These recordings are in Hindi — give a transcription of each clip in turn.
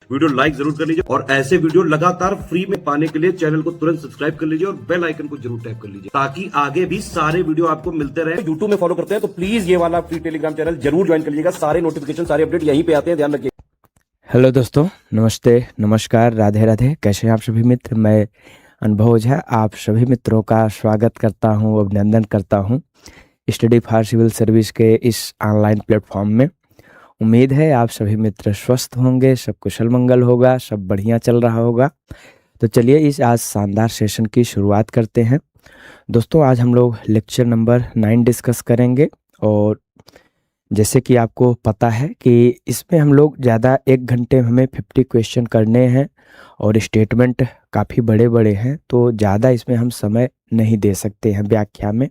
वीडियो लाइक जरूर कर लीजिए और ऐसे वीडियो लगातार फ्री में पाने के लिए चैनल को तुरंत सब्सक्राइब कर लीजिए और बेल आइकन को जरूर टैप कर लीजिए ताकि आगे भी सारे वीडियो आपको मिलते रहे। यूट्यूब में फॉलो करते हैं तो प्लीज ये वाला फ्री टेलीग्राम चैनल जरूर ज्वाइन कर लीजिएगा। सारे नोटिफिकेशन सारे अपडेट यहीं पे आते हैं, ध्यान रखिए। हेलो दोस्तों, नमस्ते, नमस्कार, राधे राधे। कैसे हैं आप सभी मित्र? मैं अनुभव ओझा आप सभी मित्रों का स्वागत करता हूं, अभिनंदन करता हूं स्टडी फॉर सिविल सर्विस के इस ऑनलाइन प्लेटफॉर्म में। उम्मीद है आप सभी मित्र स्वस्थ होंगे, सब कुशल मंगल होगा, सब बढ़िया चल रहा होगा। तो चलिए इस आज शानदार सेशन की शुरुआत करते हैं। दोस्तों, आज हम लोग लेक्चर नंबर 9 डिस्कस करेंगे और जैसे कि आपको पता है कि इसमें हम लोग ज़्यादा 1 घंटे में हमें 50 क्वेश्चन करने हैं और स्टेटमेंट काफ़ी बड़े बड़े हैं, तो ज़्यादा इसमें हम समय नहीं दे सकते हैं व्याख्या में।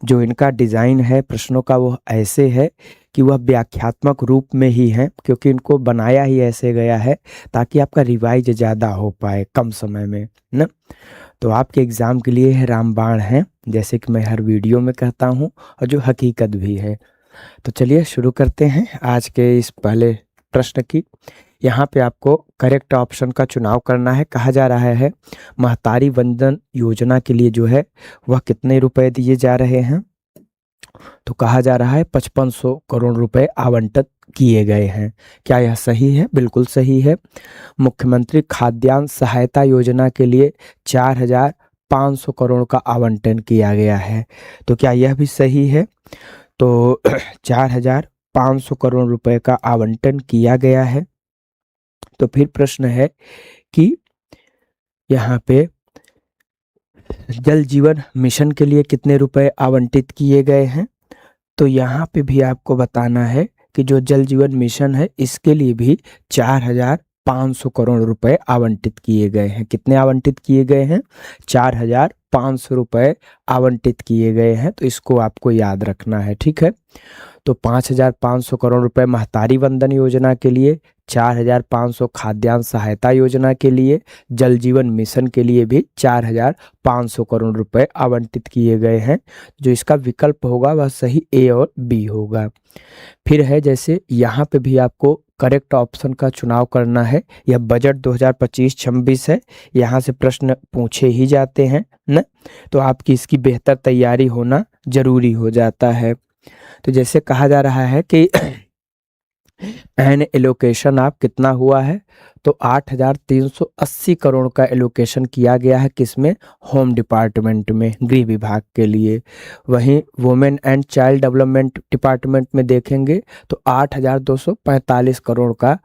जो इनका डिज़ाइन है प्रश्नों का वो ऐसे है कि वह व्याख्यात्मक रूप में ही है, क्योंकि इनको बनाया ही ऐसे गया है ताकि आपका रिवाइज ज़्यादा हो पाए कम समय में ना। तो आपके एग्ज़ाम के लिए रामबाण है, जैसे कि मैं हर वीडियो में कहता हूँ और जो हकीकत भी है। तो चलिए शुरू करते हैं आज के इस पहले प्रश्न की। यहाँ पे आपको करेक्ट ऑप्शन का चुनाव करना है। कहा जा रहा है महतारी वंदन योजना के लिए जो है वह कितने रुपए दिए जा रहे हैं? तो कहा जा रहा है 5500 करोड़ रुपए आवंटित किए गए हैं। क्या यह सही है? बिल्कुल सही है। मुख्यमंत्री खाद्यान्न सहायता योजना के लिए 4500 करोड़ का आवंटन किया गया है। तो क्या यह भी सही है? तो 4500 करोड़ रुपए का आवंटन किया गया है। तो फिर प्रश्न है कि यहाँ पे जल जीवन मिशन के लिए कितने रुपए आवंटित किए गए हैं? तो यहाँ पे भी आपको बताना है कि जो जल जीवन मिशन है इसके लिए भी 4500 करोड़ रुपए आवंटित किए गए हैं। कितने आवंटित किए गए हैं? 4500 रुपए आवंटित किए गए हैं। तो इसको आपको याद रखना है, ठीक है। तो 5500 करोड़ रुपए महतारी वंदन योजना के लिए, 4500 खाद्यान्न सहायता योजना के लिए, जल जीवन मिशन के लिए भी 4500 करोड़ रुपए आवंटित किए गए हैं। जो इसका विकल्प होगा वह सही ए और बी होगा। फिर है जैसे यहाँ पे भी आपको करेक्ट ऑप्शन का चुनाव करना है। यह बजट 2025-26 है, यहाँ से प्रश्न पूछे ही जाते हैं न, तो आपकी इसकी बेहतर तैयारी होना जरूरी हो जाता है। तो जैसे कहा जा रहा है कि एन एलोकेशन आप कितना हुआ है? तो 8380 करोड़ का एलोकेशन किया गया है। किसमें? होम डिपार्टमेंट में, गृह विभाग के लिए। वहीं women and child development department में देखेंगे तो 8245 करोड़ का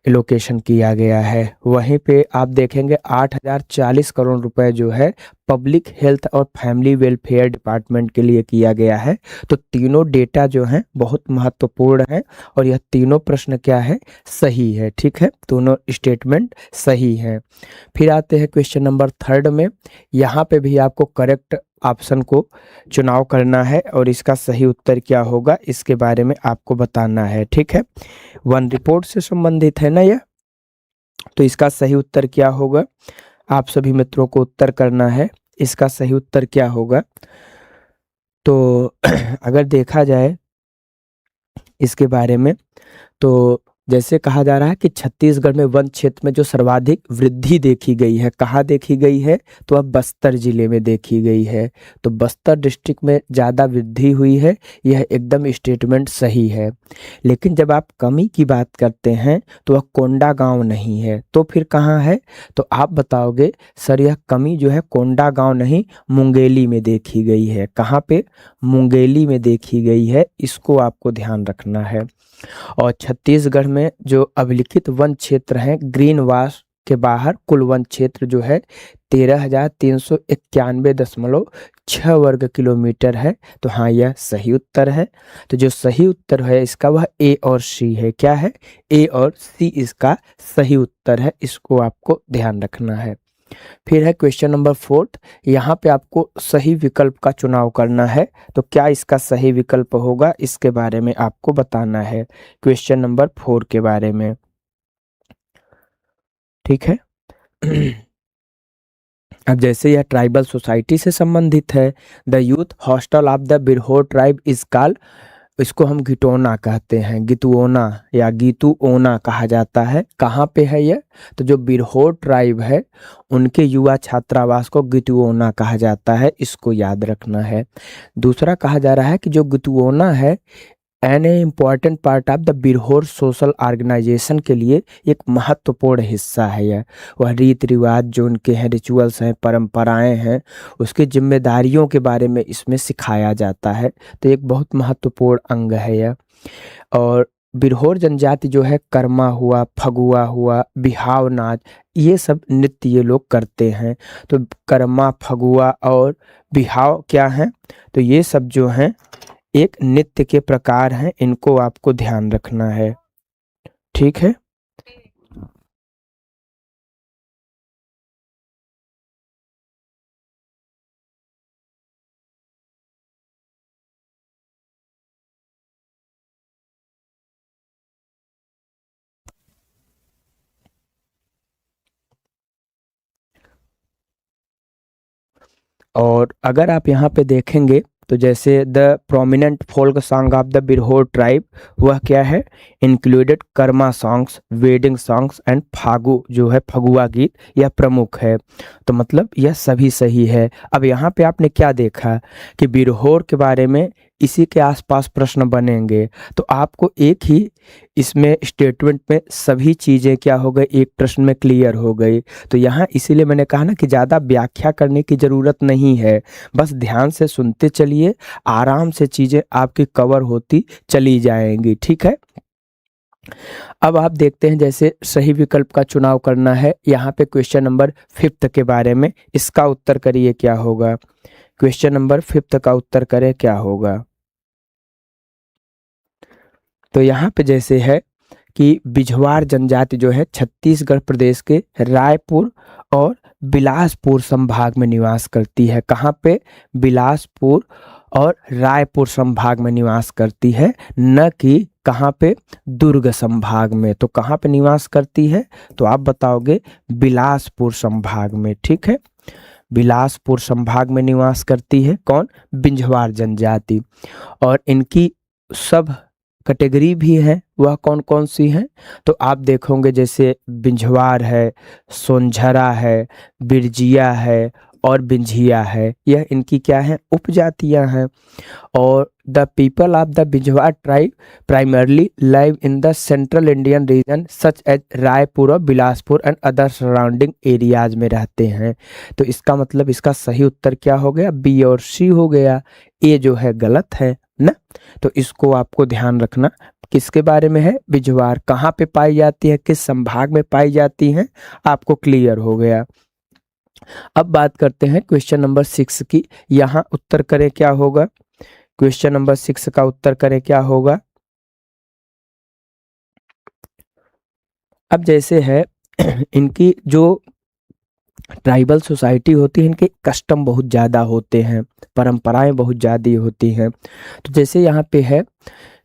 एलोकेशन किया गया है। वहीं पे आप देखेंगे 8040 करोड़ रुपए जो है पब्लिक हेल्थ और फैमिली वेलफेयर डिपार्टमेंट के लिए किया गया है। तो तीनों डेटा जो हैं बहुत महत्वपूर्ण हैं और यह तीनों प्रश्न क्या है? सही है, ठीक है। दोनों स्टेटमेंट सही हैं। फिर आते हैं क्वेश्चन नंबर 3 में। यहाँ पे भी आपको करेक्ट ऑप्शन को चुनाव करना है और इसका सही उत्तर क्या होगा इसके बारे में आपको बताना है, ठीक है। वन रिपोर्ट से संबंधित है ना यह, तो इसका सही उत्तर क्या होगा आप सभी मित्रों को उत्तर करना है। इसका सही उत्तर क्या होगा? तो अगर देखा जाए इसके बारे में, तो जैसे कहा जा रहा है कि छत्तीसगढ़ में वन क्षेत्र में जो सर्वाधिक वृद्धि देखी गई है, कहाँ देखी गई है? तो अब बस्तर जिले में देखी गई है। तो बस्तर डिस्ट्रिक्ट में ज़्यादा वृद्धि हुई है, यह एकदम स्टेटमेंट सही है। लेकिन जब आप कमी की बात करते हैं तो वह कोंडागांव नहीं है, तो फिर कहाँ है? तो आप बताओगे सर यह कमी जो है कोंडागांव नहीं मुंगेली में देखी गई है। कहाँ पे? मुंगेली में देखी गई है, इसको आपको ध्यान रखना है। और छत्तीसगढ़ में जो अभिलिखित वन क्षेत्र हैं ग्रीन वास के बाहर कुल वन क्षेत्र जो है 13,391.6 वर्ग किलोमीटर है। तो हाँ, यह सही उत्तर है। तो जो सही उत्तर है इसका वह ए और सी है। क्या है? ए और सी इसका सही उत्तर है, इसको आपको ध्यान रखना है। फिर है क्वेश्चन नंबर 4। यहाँ पे आपको सही विकल्प का चुनाव करना है। तो क्या इसका सही विकल्प होगा इसके बारे में आपको बताना है, क्वेश्चन नंबर 4 के बारे में, ठीक है। अब जैसे यह ट्राइबल सोसाइटी से संबंधित है, the youth hostel of the Birhor tribe is called इसको हम गिटोना कहते हैं, गितुओना या गीतुओना कहा जाता है। कहाँ पे है ये? तो जो बिरहोर ट्राइब है उनके युवा छात्रावास को गितुओना कहा जाता है, इसको याद रखना है। दूसरा कहा जा रहा है कि जो गितुओना है an a important part of the Birhor social organisation के लिए एक महत्वपूर्ण हिस्सा है। यह वह रीति रिवाज जो उनके हैं, रिचुअल्स हैं, परंपराएं हैं, उसकी जिम्मेदारियों के बारे में इसमें सिखाया जाता है। तो एक बहुत महत्वपूर्ण अंग है यह। और बिरहोर जनजाति जो है कर्मा हुआ, फगुआ हुआ, बिहाव नाच, ये सब नृत्य ये लोग करते हैं। तो कर्मा, फगुआ और बिहाव क्या हैं? तो ये सब जो हैं एक नृत्य के प्रकार हैं, इनको आपको ध्यान रखना है। ठीक है। और अगर आप यहाँ पे देखेंगे तो जैसे the prominent folk song of the Birhor tribe, वह क्या है? Included Karma songs, wedding songs and Phagu जो है फगुआ गीत, यह प्रमुख है। तो मतलब यह सभी सही है। अब यहाँ पे आपने क्या देखा कि बिरहोर के बारे में इसी के आसपास प्रश्न बनेंगे, तो आपको एक ही इसमें स्टेटमेंट में सभी चीज़ें क्या हो गई, एक प्रश्न में क्लियर हो गई। तो यहाँ इसीलिए मैंने कहा ना कि ज़्यादा व्याख्या करने की ज़रूरत नहीं है, बस ध्यान से सुनते चलिए, आराम से चीज़ें आपकी कवर होती चली जाएंगी। ठीक है। अब आप देखते हैं जैसे सही विकल्प का चुनाव करना है। यहाँ पे क्वेश्चन नंबर 5 के बारे में, इसका उत्तर करिए क्या होगा। क्वेश्चन नंबर 5 का उत्तर करें क्या होगा। तो यहाँ पे जैसे है कि बिझवार जनजाति जो है छत्तीसगढ़ प्रदेश के रायपुर और बिलासपुर संभाग में निवास करती है। कहाँ पे? बिलासपुर और रायपुर संभाग में निवास करती है, न कि कहाँ पे? दुर्ग संभाग में। तो कहाँ पे निवास करती है? तो आप बताओगे बिलासपुर संभाग में। ठीक है, बिलासपुर संभाग में निवास करती है कौन? बिंझवार जनजाति। और इनकी सब कैटेगरी भी है, वह कौन कौन सी हैं? तो आप देखोगे जैसे बिंझवार है, सोनझरा है, बिरजिया है और बिंझिया है, यह इनकी क्या है? उपजातियां हैं। और the people of the Binjhwar tribe primarily live in the central Indian region such as Raipur और Bilaspur and other surrounding areas में रहते हैं। तो इसका मतलब इसका सही उत्तर क्या हो गया? बी और सी हो गया। ए जो है गलत है ना। तो इसको आपको ध्यान रखना। किसके बारे में है? बिझवार। कहाँ पे पाई जाती है, किस संभाग में पाई जाती है, आपको क्लियर हो गया। अब बात करते हैं क्वेश्चन नंबर 6 की। यहाँ उत्तर करें क्या होगा। क्वेश्चन नंबर 6 का उत्तर करें क्या होगा। अब जैसे है इनकी जो ट्राइबल सोसाइटी होती है, इनके कस्टम बहुत ज़्यादा होते हैं, परंपराएं बहुत ज़्यादा होती हैं। तो जैसे यहाँ पे है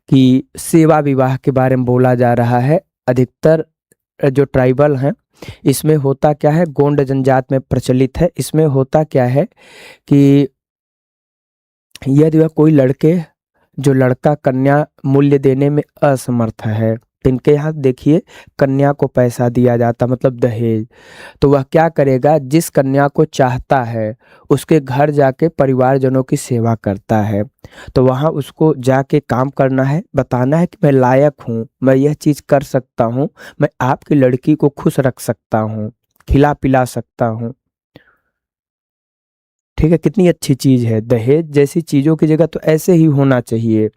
कि सेवा विवाह के बारे में बोला जा रहा है। अधिकतर जो ट्राइबल हैं इसमें होता क्या है, गोंड जनजात में प्रचलित है। इसमें होता क्या है कि यदि वह कोई लड़के जो लड़का कन्या मूल्य देने में असमर्थ है, तो इनके यहाँ देखिए कन्या को पैसा दिया जाता, मतलब दहेज। तो वह क्या करेगा, जिस कन्या को चाहता है उसके घर जाके परिवारजनों की सेवा करता है। तो वहाँ उसको जाके काम करना है, बताना है कि मैं लायक हूँ, मैं यह चीज़ कर सकता हूँ, मैं आपकी लड़की को खुश रख सकता हूँ, खिला पिला सकता हूँ। ठीक है, कितनी अच्छी चीज़ है। दहेज जैसी चीज़ों की जगह तो ऐसे ही होना चाहिए,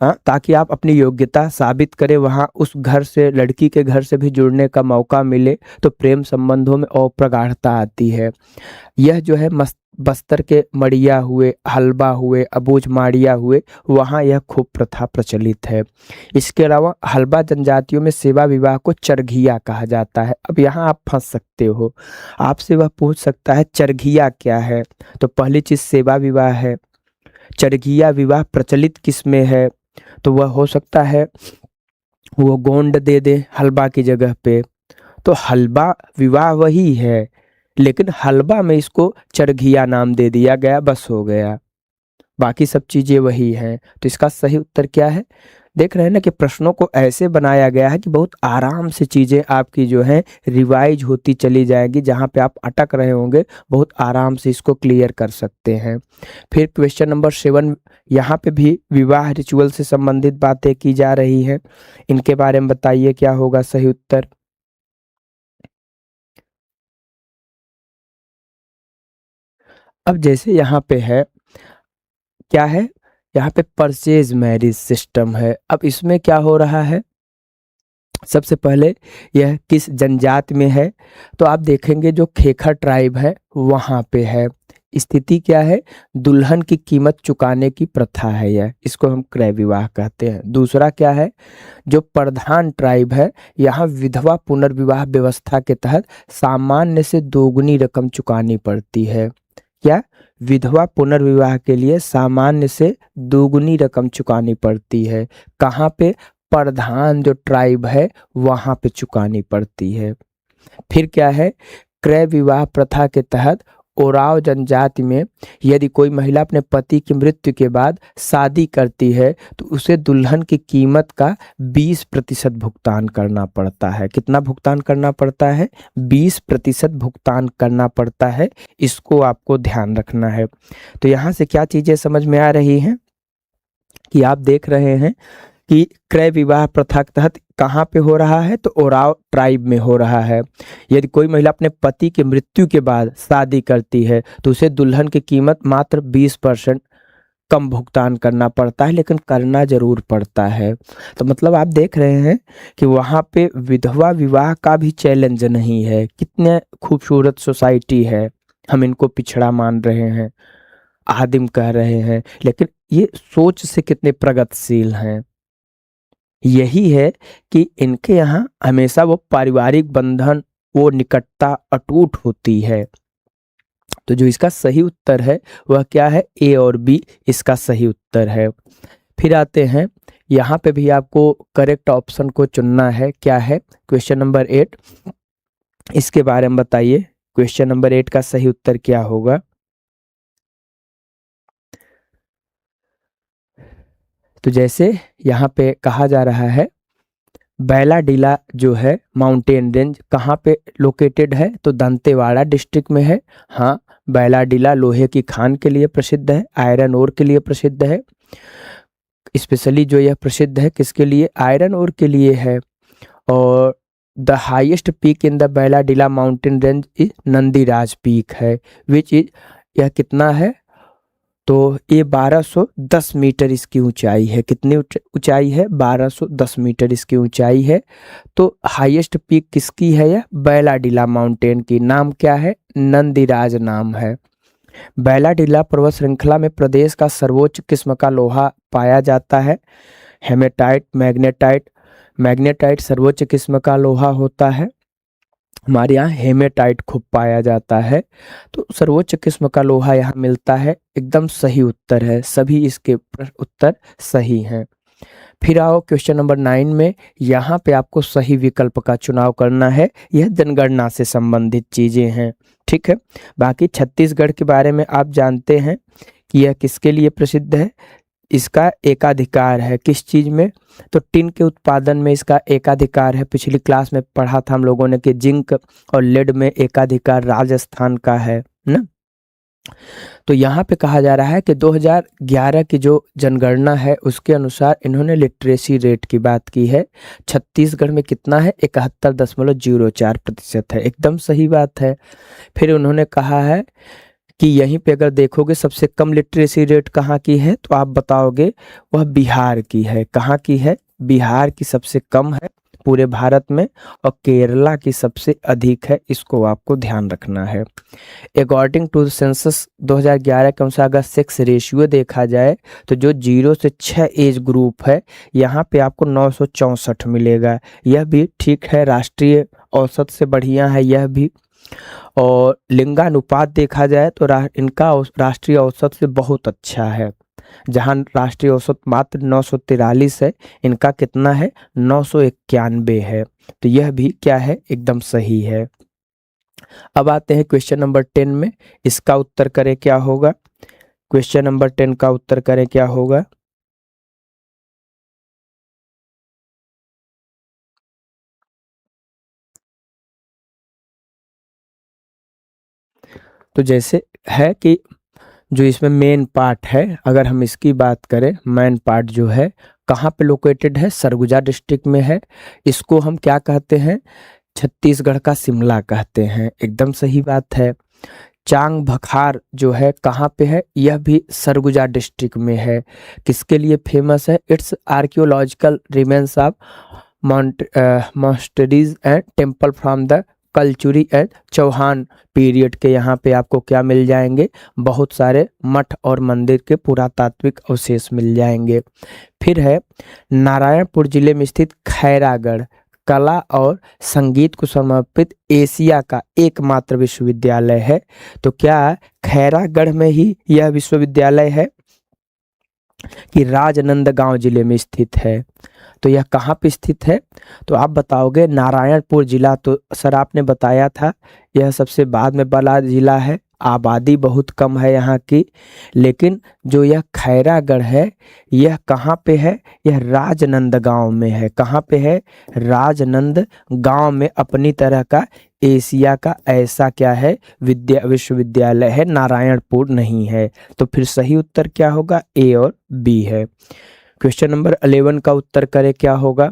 हाँ, ताकि आप अपनी योग्यता साबित करें, वहाँ उस घर से, लड़की के घर से भी जुड़ने का मौका मिले, तो प्रेम संबंधों में और प्रगाढ़ता आती है। यह जो है बस्तर के मड़िया हुए, हलबा हुए, अबूझ माड़िया हुए, वहाँ यह खूब प्रथा प्रचलित है। इसके अलावा हलबा जनजातियों में सेवा विवाह को चरघिया कहा जाता है। अब यहाँ आप फंस सकते हो, आपसे वह पूछ सकता है चरघिया क्या है। तो पहली चीज सेवा विवाह है। चरघिया विवाह प्रचलित किस में है? तो वह हो सकता है वो गोंड दे दे हलबा की जगह पे, तो हलबा विवाह वही है, लेकिन हलबा में इसको चरघिया नाम दे दिया गया, बस हो गया। बाकी सब चीजें वही हैं। तो इसका सही उत्तर क्या है? देख रहे हैं ना कि प्रश्नों को ऐसे बनाया गया है कि बहुत आराम से चीजें आपकी जो है रिवाइज होती चली जाएगी। जहां पे आप अटक रहे होंगे बहुत आराम से इसको क्लियर कर सकते हैं। फिर क्वेश्चन नंबर 7, यहाँ पे भी विवाह रिचुअल से संबंधित बातें की जा रही हैं। इनके बारे में बताइए क्या होगा सही उत्तर। अब जैसे यहाँ पे है, क्या है, यहाँ पे परचेज मैरिज सिस्टम है। अब इसमें क्या हो रहा है, सबसे पहले यह किस जनजाति में है? तो आप देखेंगे जो खेखर ट्राइब है वहां पे है। स्थिति क्या है? दुल्हन की कीमत चुकाने की प्रथा है यह, इसको हम क्रय विवाह कहते हैं। दूसरा क्या है, जो प्रधान ट्राइब है यहाँ विधवा पुनर्विवाह व्यवस्था के तहत सामान्य से दोगुनी रकम चुकानी पड़ती है। क्या? विधवा पुनर्विवाह के लिए सामान्य से दोगुनी रकम चुकानी पड़ती है। कहाँ पे? प्रधान जो ट्राइब है वहां पे चुकानी पड़ती है। फिर क्या है, क्रय विवाह प्रथा के तहत ओराव जनजाति में यदि कोई महिला अपने पति की मृत्यु के बाद शादी करती है तो उसे दुल्हन की कीमत का 20% भुगतान करना पड़ता है। कितना भुगतान करना पड़ता है? 20% भुगतान करना पड़ता है। इसको आपको ध्यान रखना है। तो यहाँ से क्या चीजें समझ में आ रही हैं कि आप देख रहे हैं कि क्रय विवाह प्रथा के तहत कहाँ पे हो रहा है? तो ओराव ट्राइब में हो रहा है। यदि कोई महिला अपने पति की मृत्यु के बाद शादी करती है तो उसे दुल्हन की कीमत मात्र 20% कम भुगतान करना पड़ता है, लेकिन करना जरूर पड़ता है। तो मतलब आप देख रहे हैं कि वहाँ पे विधवा विवाह का भी चैलेंज नहीं है। कितने खूबसूरत सोसाइटी है, हम इनको पिछड़ा मान रहे हैं, आदिम कह रहे हैं, लेकिन ये सोच से कितने प्रगतिशील हैं। यही है कि इनके यहाँ हमेशा वो पारिवारिक बंधन, वो निकटता अटूट होती है। तो जो इसका सही उत्तर है वह क्या है? ए और बी इसका सही उत्तर है। फिर आते हैं, यहाँ पे भी आपको करेक्ट ऑप्शन को चुनना है। क्या है? क्वेश्चन नंबर 8, इसके बारे में बताइए। क्वेश्चन नंबर 8 का सही उत्तर क्या होगा? तो जैसे यहाँ पे कहा जा रहा है, बैलाडीला जो है माउंटेन रेंज कहाँ पे लोकेटेड है? तो दंतेवाड़ा डिस्ट्रिक्ट में है। हाँ, बैलाडीला लोहे की खान के लिए प्रसिद्ध है, आयरन ओर के लिए प्रसिद्ध है। स्पेशली जो यह प्रसिद्ध है किसके लिए? आयरन ओर के लिए है। और the highest peak in the Bailadila mountain range is Nandiraj peak है, विच इज, यह कितना है? तो ये 1210 मीटर इसकी ऊंचाई है। कितनी ऊंचाई है? 1210 मीटर इसकी ऊंचाई है। तो हाईएस्ट पीक किसकी है? यह बैलाडीला माउंटेन की। नाम क्या है? नंदीराज नाम है। बैलाडीला पर्वत श्रृंखला में प्रदेश का सर्वोच्च किस्म का लोहा पाया जाता है, हेमेटाइट, मैग्नेटाइट। मैग्नेटाइट सर्वोच्च किस्म का लोहा होता है, हमारे यहाँ हेमेटाइट खूब पाया जाता है। तो सर्वोच्च किस्म का लोहा यहाँ मिलता है। एकदम सही उत्तर है, सभी इसके उत्तर सही हैं। फिर आओ क्वेश्चन नंबर 9 में, यहाँ पे आपको सही विकल्प का चुनाव करना है। यह जनगणना से संबंधित चीजें हैं, ठीक है। बाकी छत्तीसगढ़ के बारे में आप जानते हैं कि यह किसके लिए प्रसिद्ध है। इसका एकाधिकार है किस चीज में? तो टिन के उत्पादन में इसका एकाधिकार है। पिछली क्लास में पढ़ा था हम लोगों ने कि जिंक और लेड में एकाधिकार राजस्थान का है ना। तो यहाँ पे कहा जा रहा है कि 2011 की जो जनगणना है उसके अनुसार इन्होंने लिटरेसी रेट की बात की है। छत्तीसगढ़ में कितना है? 71.04% है। एकदम सही बात है। फिर उन्होंने कहा है कि यहीं पे अगर देखोगे सबसे कम लिटरेसी रेट कहाँ की है, तो आप बताओगे वह बिहार की है। कहाँ की है? बिहार की सबसे कम है पूरे भारत में, और केरला की सबसे अधिक है। इसको आपको ध्यान रखना है। अकॉर्डिंग टू सेंसस 2011 के अनुसार अगर सेक्स रेशियो देखा जाए तो जो 0 से 6 एज ग्रुप है यहाँ पे आपको 964 मिलेगा। यह भी ठीक है, राष्ट्रीय औसत से बढ़िया है यह भी। और लिंगानुपात देखा जाए तो इनका राष्ट्रीय औसत से बहुत अच्छा है। जहां राष्ट्रीय औसत मात्र 943 है, इनका कितना है? 991 है। तो यह भी क्या है? एकदम सही है। अब आते हैं क्वेश्चन नंबर 10 में, इसका उत्तर करें क्या होगा। क्वेश्चन नंबर 10 का उत्तर करें क्या होगा। तो जैसे है कि जो इसमें मेन पार्ट है, अगर हम इसकी बात करें, मेन पार्ट जो है कहाँ पे लोकेटेड है, सरगुजा डिस्ट्रिक्ट में है। इसको हम क्या कहते हैं, छत्तीसगढ़ का शिमला कहते हैं, एकदम सही बात है। चांग बखार जो है कहाँ पे है, यह भी सरगुजा डिस्ट्रिक्ट में है। किसके लिए फेमस है, it's archaeological remains of monasteries and temple from the Kalachuri and Chauhan period के। यहाँ पे आपको क्या मिल जाएंगे, बहुत सारे मठ और मंदिर के पुरातात्विक अवशेष मिल जाएंगे। फिर है नारायणपुर जिले में स्थित खैरागढ़, कला और संगीत को समर्पित एशिया का एकमात्र विश्वविद्यालय है। तो क्या खैरागढ़ में ही यह विश्वविद्यालय है कि राजनांदगांव जिले में स्थित है। तो यह कहाँ पे स्थित है, तो आप बताओगे नारायणपुर जिला। तो सर आपने बताया था यह सबसे बाद में बड़ा जिला है, आबादी बहुत कम है यहाँ की। लेकिन जो यह खैरागढ़ है यह कहाँ पे है, यह राजनांदगांव में है। कहाँ पे है, राजनांदगांव में अपनी तरह का एशिया का ऐसा क्या है, विश्वविद्यालय है, नारायणपुर नहीं है। तो फिर सही उत्तर क्या होगा, ए और बी है। क्वेश्चन नंबर 11 का उत्तर करें क्या होगा।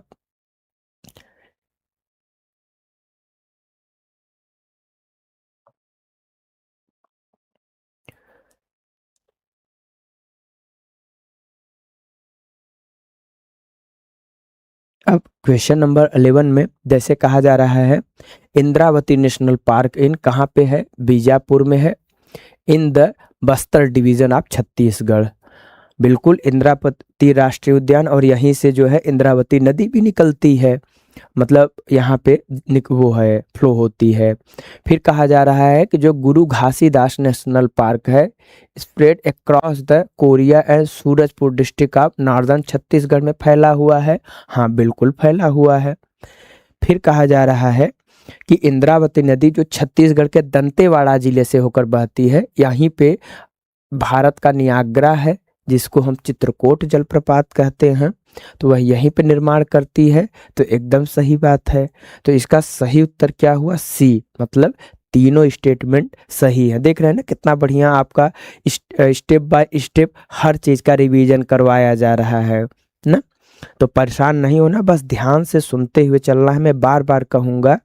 अब क्वेश्चन नंबर 11 में जैसे कहा जा रहा है, इंद्रावती नेशनल पार्क इन कहाँ पे है, बीजापुर में है, in the Bastar division of Chhattisgarh. बिल्कुल इंद्रावती राष्ट्रीय उद्यान, और यहीं से जो है इंद्रावती नदी भी निकलती है, मतलब यहाँ पे वो है, फ्लो होती है। फिर कहा जा रहा है कि जो गुरु घासीदास नेशनल पार्क है, spread across the Korea and Surajpur district of northern Chhattisgarh में फैला हुआ है। हाँ बिल्कुल फैला हुआ है। फिर कहा जा रहा है कि इंद्रावती नदी जो छत्तीसगढ़ के दंतेवाड़ा जिले से होकर बहती है, यहीं पे भारत का नियाग्रा है जिसको हम चित्रकोट जलप्रपात कहते हैं, तो वह यहीं पे निर्माण करती है। तो एकदम सही बात है। तो इसका सही उत्तर क्या हुआ, सी, मतलब तीनों स्टेटमेंट सही है। देख रहे हैं ना कितना बढ़िया आपका स्टेप बाय स्टेप हर चीज का रिवीजन करवाया जा रहा है ना। तो परेशान नहीं होना, बस ध्यान से सुनते हुए चलना है। मैं बार बार कहूँगा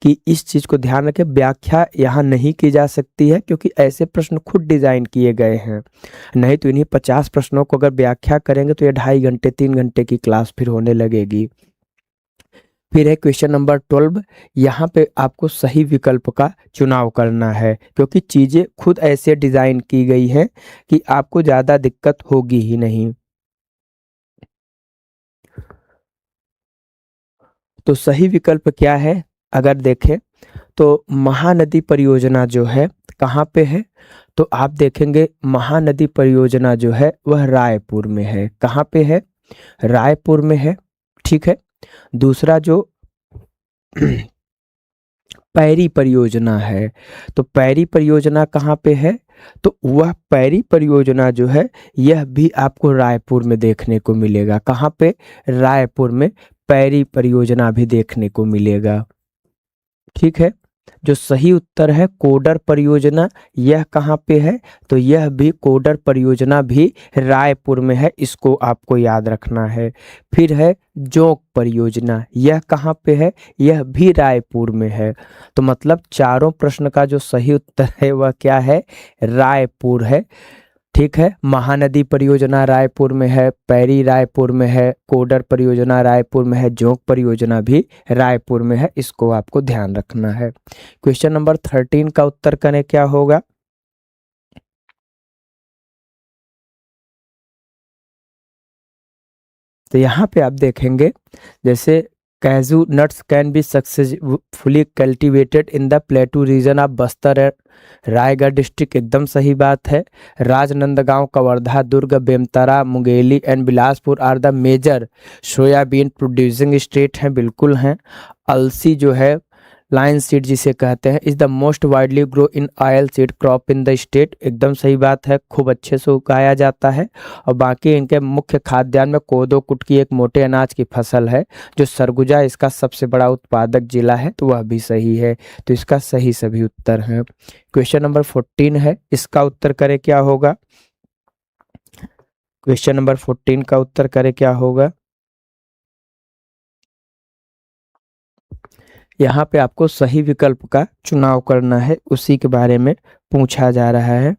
कि इस चीज को ध्यान रखें, व्याख्या यहाँ नहीं की जा सकती है क्योंकि ऐसे प्रश्न खुद डिजाइन किए गए हैं। नहीं तो इन्हीं 50 प्रश्नों को अगर व्याख्या करेंगे तो ये 2.5 घंटे 3 घंटे की क्लास फिर होने लगेगी। फिर है क्वेश्चन नंबर 12, यहाँ पे आपको सही विकल्प का चुनाव करना है क्योंकि चीजें खुद ऐसे डिजाइन की गई हैं कि आपको ज्यादा दिक्कत होगी ही नहीं। तो सही विकल्प क्या है, अगर देखें तो महानदी परियोजना जो है कहाँ पे है, तो आप देखेंगे महानदी परियोजना जो है वह रायपुर में है। कहाँ पे है, रायपुर में है। ठीक है। दूसरा जो पैरी परियोजना है, तो पैरी परियोजना कहाँ पे है, तो वह पैरी परियोजना जो है यह भी आपको रायपुर में देखने को मिलेगा। कहाँ पे, रायपुर में पैरी परियोजना भी देखने को मिलेगा। ठीक है। जो सही उत्तर है कोडर परियोजना, यह कहाँ पे है, तो यह भी कोडर परियोजना भी रायपुर में है, इसको आपको याद रखना है। फिर है जोंक परियोजना, यह कहाँ पे है, यह भी रायपुर में है। तो मतलब चारों प्रश्न का जो सही उत्तर है वह क्या है, रायपुर है। ठीक है। महानदी परियोजना रायपुर में है, पैरी रायपुर में है, कोडर परियोजना रायपुर में है, जोंक परियोजना भी रायपुर में है, इसको आपको ध्यान रखना है। क्वेश्चन नंबर 13 का उत्तर करें क्या होगा। तो यहाँ पे आप देखेंगे जैसे cashew nuts can be successfully cultivated in the plateau region of Bastar and Raigarh district, एकदम सही बात है। Rajnandgaon, Kawardha, Durg, Bemetara, Mungeli and Bilaspur are the major soybean producing state हैं, बिल्कुल हैं। अलसी जो है लाइन सीड जिसे कहते हैं, is the most widely grow in oil seed crop in the state. एकदम सही बात है, खूब अच्छे से उगाया जाता है। और बाकी इनके मुख्य खाद्यान्न में कोदो कुटकी एक मोटे अनाज की फसल है। जो सरगुजा इसका सबसे बड़ा उत्पादक जिला है, तो वह भी सही है। तो इसका सही सभी उत्तर है। क्वेश्चन नंबर 14 है, इसका उत्तर करें क्या होगा। क्वेश्चन नंबर 14 का उत्तर करें क्या होगा। यहाँ पे आपको सही विकल्प का चुनाव करना है, उसी के बारे में पूछा जा रहा है।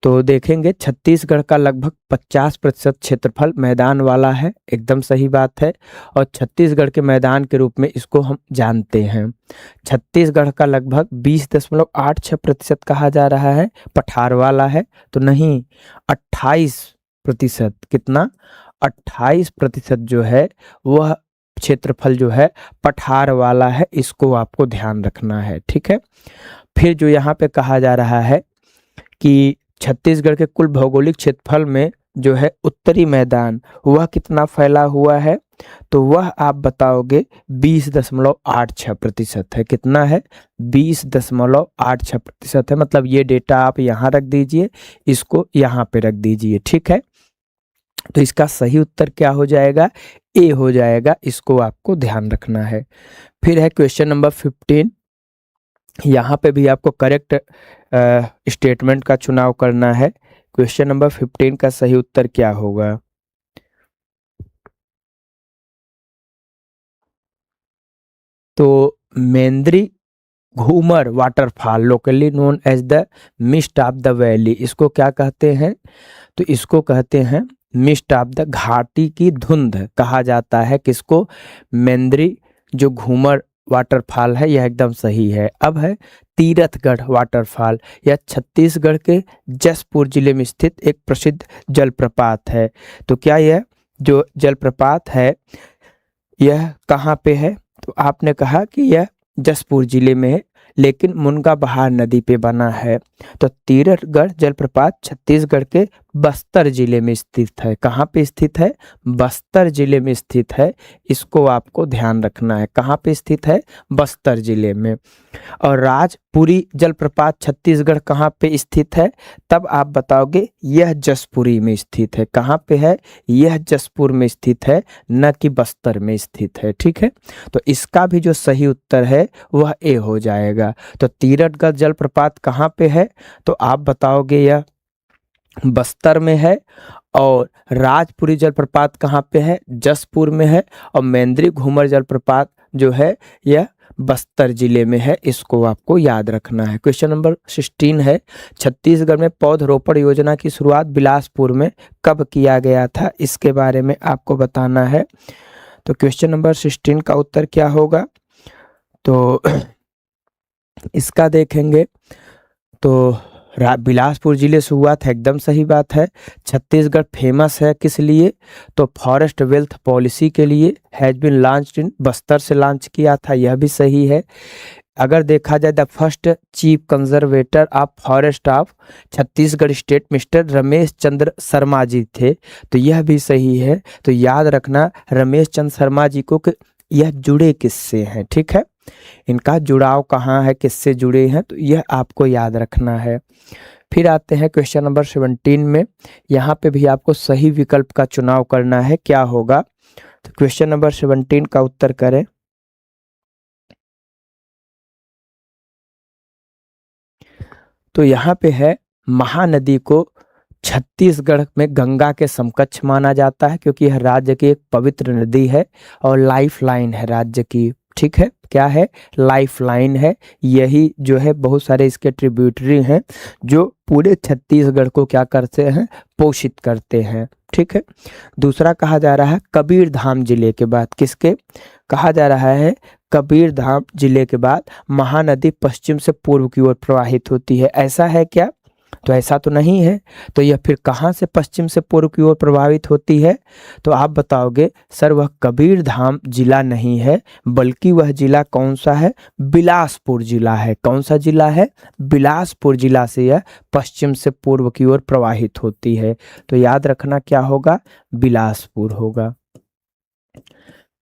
तो देखेंगे छत्तीसगढ़ का लगभग 50% क्षेत्रफल मैदान वाला है। एकदम सही बात है। और छत्तीसगढ़ के मैदान के रूप में इसको हम जानते हैं। छत्तीसगढ़ का लगभग 20.86% कहा जा रहा है पठार वाला है, तो नहीं, 28%। कितना? 28% जो है वह क्षेत्रफल जो है पठार वाला है। इसको आपको ध्यान रखना है, ठीक है। फिर जो यहाँ पे कहा जा रहा है कि छत्तीसगढ़ के कुल भौगोलिक क्षेत्रफल में जो है उत्तरी मैदान वह कितना फैला हुआ है, तो वह आप बताओगे 20.86% है। कितना है? 20.86% है। मतलब ये डेटा आप यहाँ रख दीजिए, इसको यहाँ पे रख दीजिए, ठीक है। तो इसका सही उत्तर क्या हो जाएगा? ए हो जाएगा। इसको आपको ध्यान रखना है। फिर है क्वेश्चन नंबर 15। यहाँ पे भी आपको करेक्ट स्टेटमेंट का चुनाव करना है। क्वेश्चन नंबर 15 का सही उत्तर क्या होगा? तो Mendri Ghumar waterfall locally known as the mist of the valley, इसको क्या कहते हैं? तो इसको कहते हैं मिस्ट ऑफ द, घाटी की धुंध कहा जाता है। किसको? मेंद्री जो घूमर वाटरफॉल है, यह एकदम सही है। अब है तीरथगढ़ वाटरफॉल। यह छत्तीसगढ़ के जसपुर जिले में स्थित एक प्रसिद्ध जलप्रपात है। तो क्या यह जो जलप्रपात है यह कहाँ पे है? तो आपने कहा कि यह जसपुर जिले में है, लेकिन मुनगा बहार नदी पे बना है। तो तीरथगढ़ जलप्रपात छत्तीसगढ़ के बस्तर जिले में स्थित है। कहाँ पे स्थित है? बस्तर जिले में स्थित है। इसको आपको ध्यान रखना है। कहाँ पे स्थित है? बस्तर जिले में। और राजपुरी जलप्रपात छत्तीसगढ़ कहाँ पे स्थित है? तब आप बताओगे यह जसपुरी में स्थित है। कहाँ पे है? यह जसपुर में स्थित है, न कि बस्तर में स्थित है, ठीक है। तो इसका भी जो सही उत्तर है वह ए हो जाएगा। तो तीरथगढ़ जलप्रपात कहाँ पे है? तो आप बताओगे यह बस्तर में है। और राजपुरी जलप्रपात कहाँ पे है? जसपुर में है। और मेंद्री घूमर जलप्रपात जो है यह बस्तर जिले में है। इसको आपको याद रखना है। क्वेश्चन नंबर 16 है, छत्तीसगढ़ में पौधरोपण योजना की शुरुआत बिलासपुर में कब किया गया था? इसके बारे में आपको बताना है। तो क्वेश्चन नंबर 16 का उत्तर क्या होगा? तो इसका देखेंगे तो बिलासपुर जिले से हुआ था। एकदम सही बात है। छत्तीसगढ़ फेमस है किस लिए? तो फॉरेस्ट वेल्थ पॉलिसी के लिए। Has been launched in, Bastar से लॉन्च किया था, यह भी सही है। अगर देखा जाए the first chief conservator of forest of Chhattisgarh state mister Ramesh Chandra Sharma ji थे, तो यह भी सही है। तो याद रखना रमेश चंद्र शर्मा जी को कि यह जुड़े किससे हैं, ठीक है। इनका जुड़ाव कहाँ है, किससे जुड़े हैं, तो यह आपको याद रखना है। फिर आते हैं क्वेश्चन नंबर 17 में। यहाँ पे भी आपको सही विकल्प का चुनाव करना है। क्या होगा? तो क्वेश्चन नंबर 17 का उत्तर करें। तो यहाँ पे है महानदी को छत्तीसगढ़ में गंगा के समकक्ष माना जाता है, क्योंकि यह राज्य की एक पवित्र नदी है और लाइफ लाइन है राज्य की, ठीक है। क्या है? लाइफ लाइन है। यही जो है बहुत सारे इसके ट्रिब्यूटरी हैं जो पूरे छत्तीसगढ़ को क्या करते हैं? पोषित करते हैं, ठीक है। दूसरा कहा जा रहा है कबीर धाम जिले के बाद किसके? कहा जा रहा है कबीर धाम जिले के बाद महानदी पश्चिम से पूर्व की ओर प्रवाहित होती है। ऐसा है क्या? तो ऐसा तो नहीं है। तो यह फिर कहाँ से पश्चिम से पूर्व की ओर प्रभावित होती है? तो आप बताओगे सर वह कबीर धाम जिला नहीं है, बल्कि वह जिला कौन सा है? बिलासपुर जिला है। कौन सा जिला है? बिलासपुर जिला से यह पश्चिम से पूर्व की ओर प्रवाहित होती है। तो याद रखना क्या होगा? बिलासपुर होगा।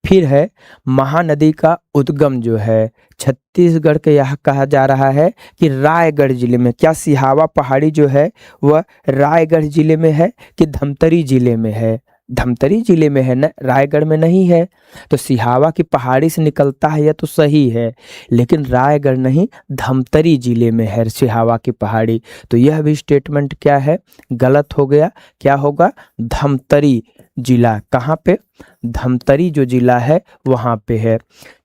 फिर है महानदी का उद्गम जो है छत्तीसगढ़ के यहाँ कहा जा रहा है कि रायगढ़ जिले में। क्या सिहावा पहाड़ी जो है वह रायगढ़ जिले में है कि धमतरी जिले में है? धमतरी जिले में है ना, रायगढ़ में नहीं है। तो सिहावा की पहाड़ी से निकलता है यह तो सही है, लेकिन रायगढ़ नहीं, धमतरी जिले में है सिहावा की पहाड़ी। तो यह भी स्टेटमेंट क्या है, गलत हो गया। क्या होगा? धमतरी जिला। कहाँ पे? धमतरी जो जिला है वहाँ पे है।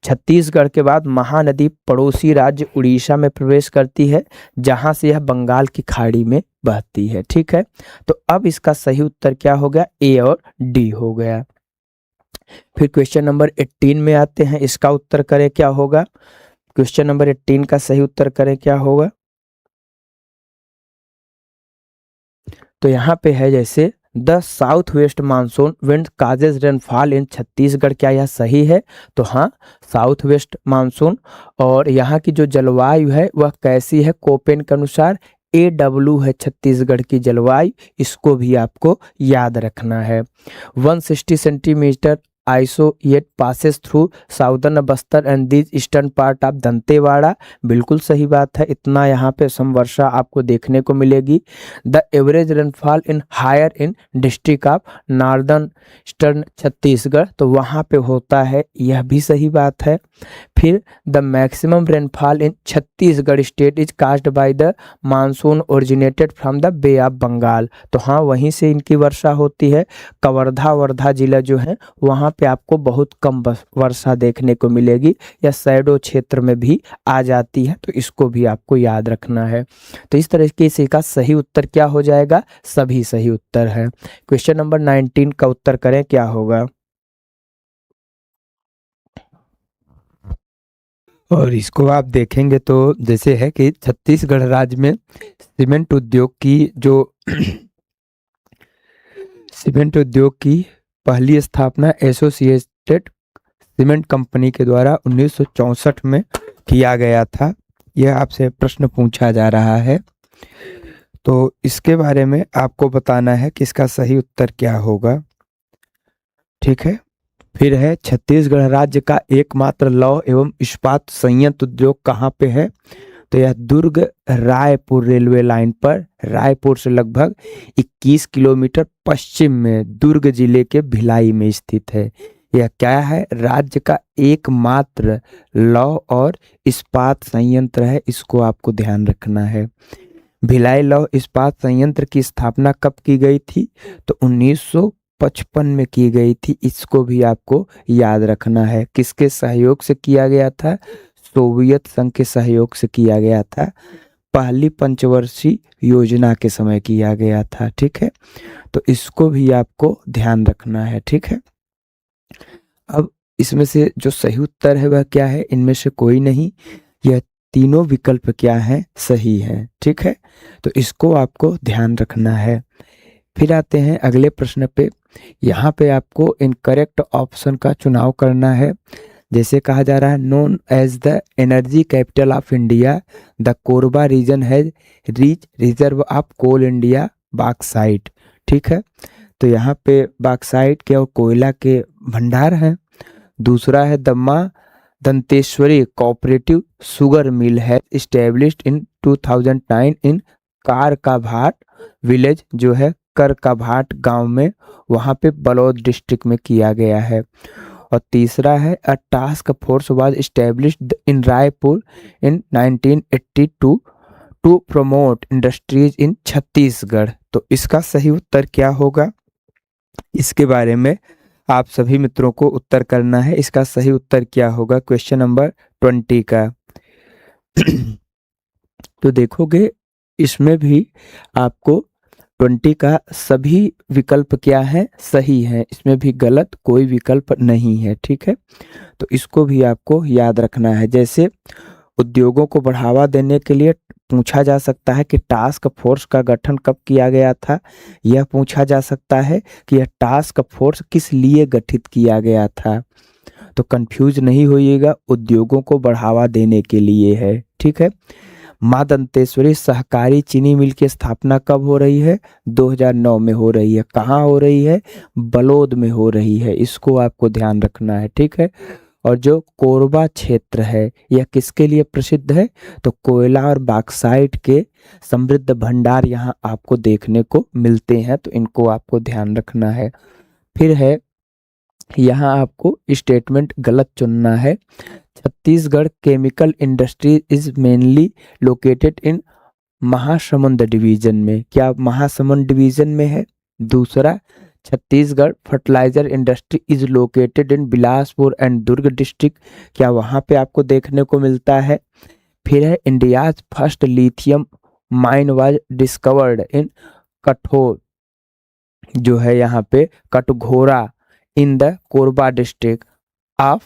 छत्तीसगढ़ के बाद महानदी पड़ोसी राज्य उड़ीसा में प्रवेश करती है, जहाँ से यह बंगाल की खाड़ी में बहती है। ठीक है, तो अब इसका सही उत्तर क्या हो गया? ए और डी हो गया। फिर क्वेश्चन नंबर 18 में आते हैं, इसका उत्तर करें क्या होगा? क्वेश्चन नंबर 18 का सही उत्तर करें क्या होगा? तो यहाँ पे है जैसे the south west monsoon wind causes rainfall in Chhattisgarh. क्या यह सही है? तो हाँ, साउथ वेस्ट मानसून। और यहाँ की जो जलवायु है वह कैसी है? कोपेन के अनुसार AW है छत्तीसगढ़ की जलवायु, इसको भी आपको याद रखना है। 160 centimetre iso yet passes through southern Bastar and this eastern part of Dantewada. बिल्कुल सही बात है, इतना यहाँ पे समवर्षा आपको देखने को मिलेगी। The average rainfall in higher in district of northern eastern Chhattisgarh, तो वहाँ पे होता है, यह भी सही बात है। फिर the maximum rainfall in Chhattisgarh state is caused by the monsoon originated from the bay of Bengal. तो हाँ, वहीं से इनकी वर्षा होती है। कवर्धा वर्धा जिला जो है वहाँ पे आपको बहुत कम वर्षा देखने को मिलेगी, या शैडो क्षेत्र में भी आ जाती है, तो इसको भी आपको याद रखना है। तो इस तरीके से इसका सही उत्तर क्या हो जाएगा? सभी सही उत्तर है। क्वेश्चन नंबर 19 का उत्तर करें क्या होगा? और इसको आप देखेंगे तो जैसे है कि छत्तीसगढ़ राज्य में सीमेंट उद्योग की जो सीमेंट उद्योग की पहली स्थापना एसोसिएटेड सीमेंट कंपनी के द्वारा 1964 में किया गया था। यह आपसे प्रश्न पूछा जा रहा है, तो इसके बारे में आपको बताना है कि इसका सही उत्तर क्या होगा। ठीक है, फिर है छत्तीसगढ़ राज्य का एकमात्र लौह एवं इस्पात संयंत्र उद्योग कहाँ पे है? तो यह दुर्ग रायपुर रेलवे लाइन पर, रायपुर से लगभग 21 किलोमीटर पश्चिम में दुर्ग जिले के भिलाई में स्थित है। यह क्या है? राज्य का एकमात्र लौह और इस्पात संयंत्र है, इसको आपको ध्यान रखना है। भिलाई लौह इस्पात संयंत्र की स्थापना कब की गई थी? तो 1955 में की गई थी, इसको भी आपको याद रखना है। किसके सहयोग से किया गया था? सोवियत संघ के सहयोग से किया गया था। पहली पंचवर्षीय योजना के समय किया गया था। ठीक है, तो इसको भी आपको ध्यान रखना है। ठीक है, अब इसमें से जो सही उत्तर है वह क्या है? इनमें से कोई नहीं, यह तीनों विकल्प क्या है? सही है। ठीक है, तो इसको आपको ध्यान रखना है। फिर आते हैं अगले प्रश्न पे। यहाँ पे आपको इनकरेक्ट ऑप्शन का चुनाव करना है। जैसे कहा जा रहा है, known as the energy capital of India, the Korba region has rich reserve of coal India bauxite. ठीक है, तो यहाँ पे बॉक्साइट के और कोयला के भंडार हैं। दूसरा है, द माँ दंतेश्वरी कोऑपरेटिव शुगर मिल है इस्टेब्लिश्ड इन 2009 इन कारकाभाट विलेज, जो है करकाभाट गांव में, वहाँ पे बलौद डिस्ट्रिक्ट में किया गया है। और तीसरा है, a task force was established in Raipur in 1982 to promote industries in Chhattisgarh. तो इसका सही उत्तर क्या होगा? इसके बारे में आप सभी मित्रों को उत्तर करना है। इसका सही उत्तर क्या होगा क्वेश्चन नंबर 20 का? तो देखोगे इसमें भी आपको 20 का सभी विकल्प क्या है? सही है, इसमें भी गलत कोई विकल्प नहीं है। ठीक है, तो इसको भी आपको याद रखना है। जैसे उद्योगों को बढ़ावा देने के लिए पूछा जा सकता है कि टास्क फोर्स का गठन कब किया गया था। यह पूछा जा सकता है कि यह टास्क फोर्स किस लिए गठित किया गया था। तो कंफ्यूज नहीं होइएगा, उद्योगों को बढ़ावा देने के लिए है। ठीक है, मां दंतेश्वरी सहकारी चीनी मिल की स्थापना कब हो रही है? 2009 में हो रही है। कहाँ हो रही है? बलौद में हो रही है। इसको आपको ध्यान रखना है, ठीक है। और जो कोरबा क्षेत्र है यह किसके लिए प्रसिद्ध है? तो कोयला और बॉक्साइट के समृद्ध भंडार यहाँ आपको देखने को मिलते हैं, तो इनको आपको ध्यान रखना है। फिर है, यहाँ आपको स्टेटमेंट गलत चुनना है। Chhattisgarh chemical industry is mainly located in Mahasamund division में, क्या महासमुंद डिवीजन में है? दूसरा, Chhattisgarh fertiliser industry is located in Bilaspur and Durg district, क्या वहां पे आपको देखने को मिलता है? फिर है, India's first lithium mine was discovered in कठोर, जो है यहाँ पे Katghora in the Korba district of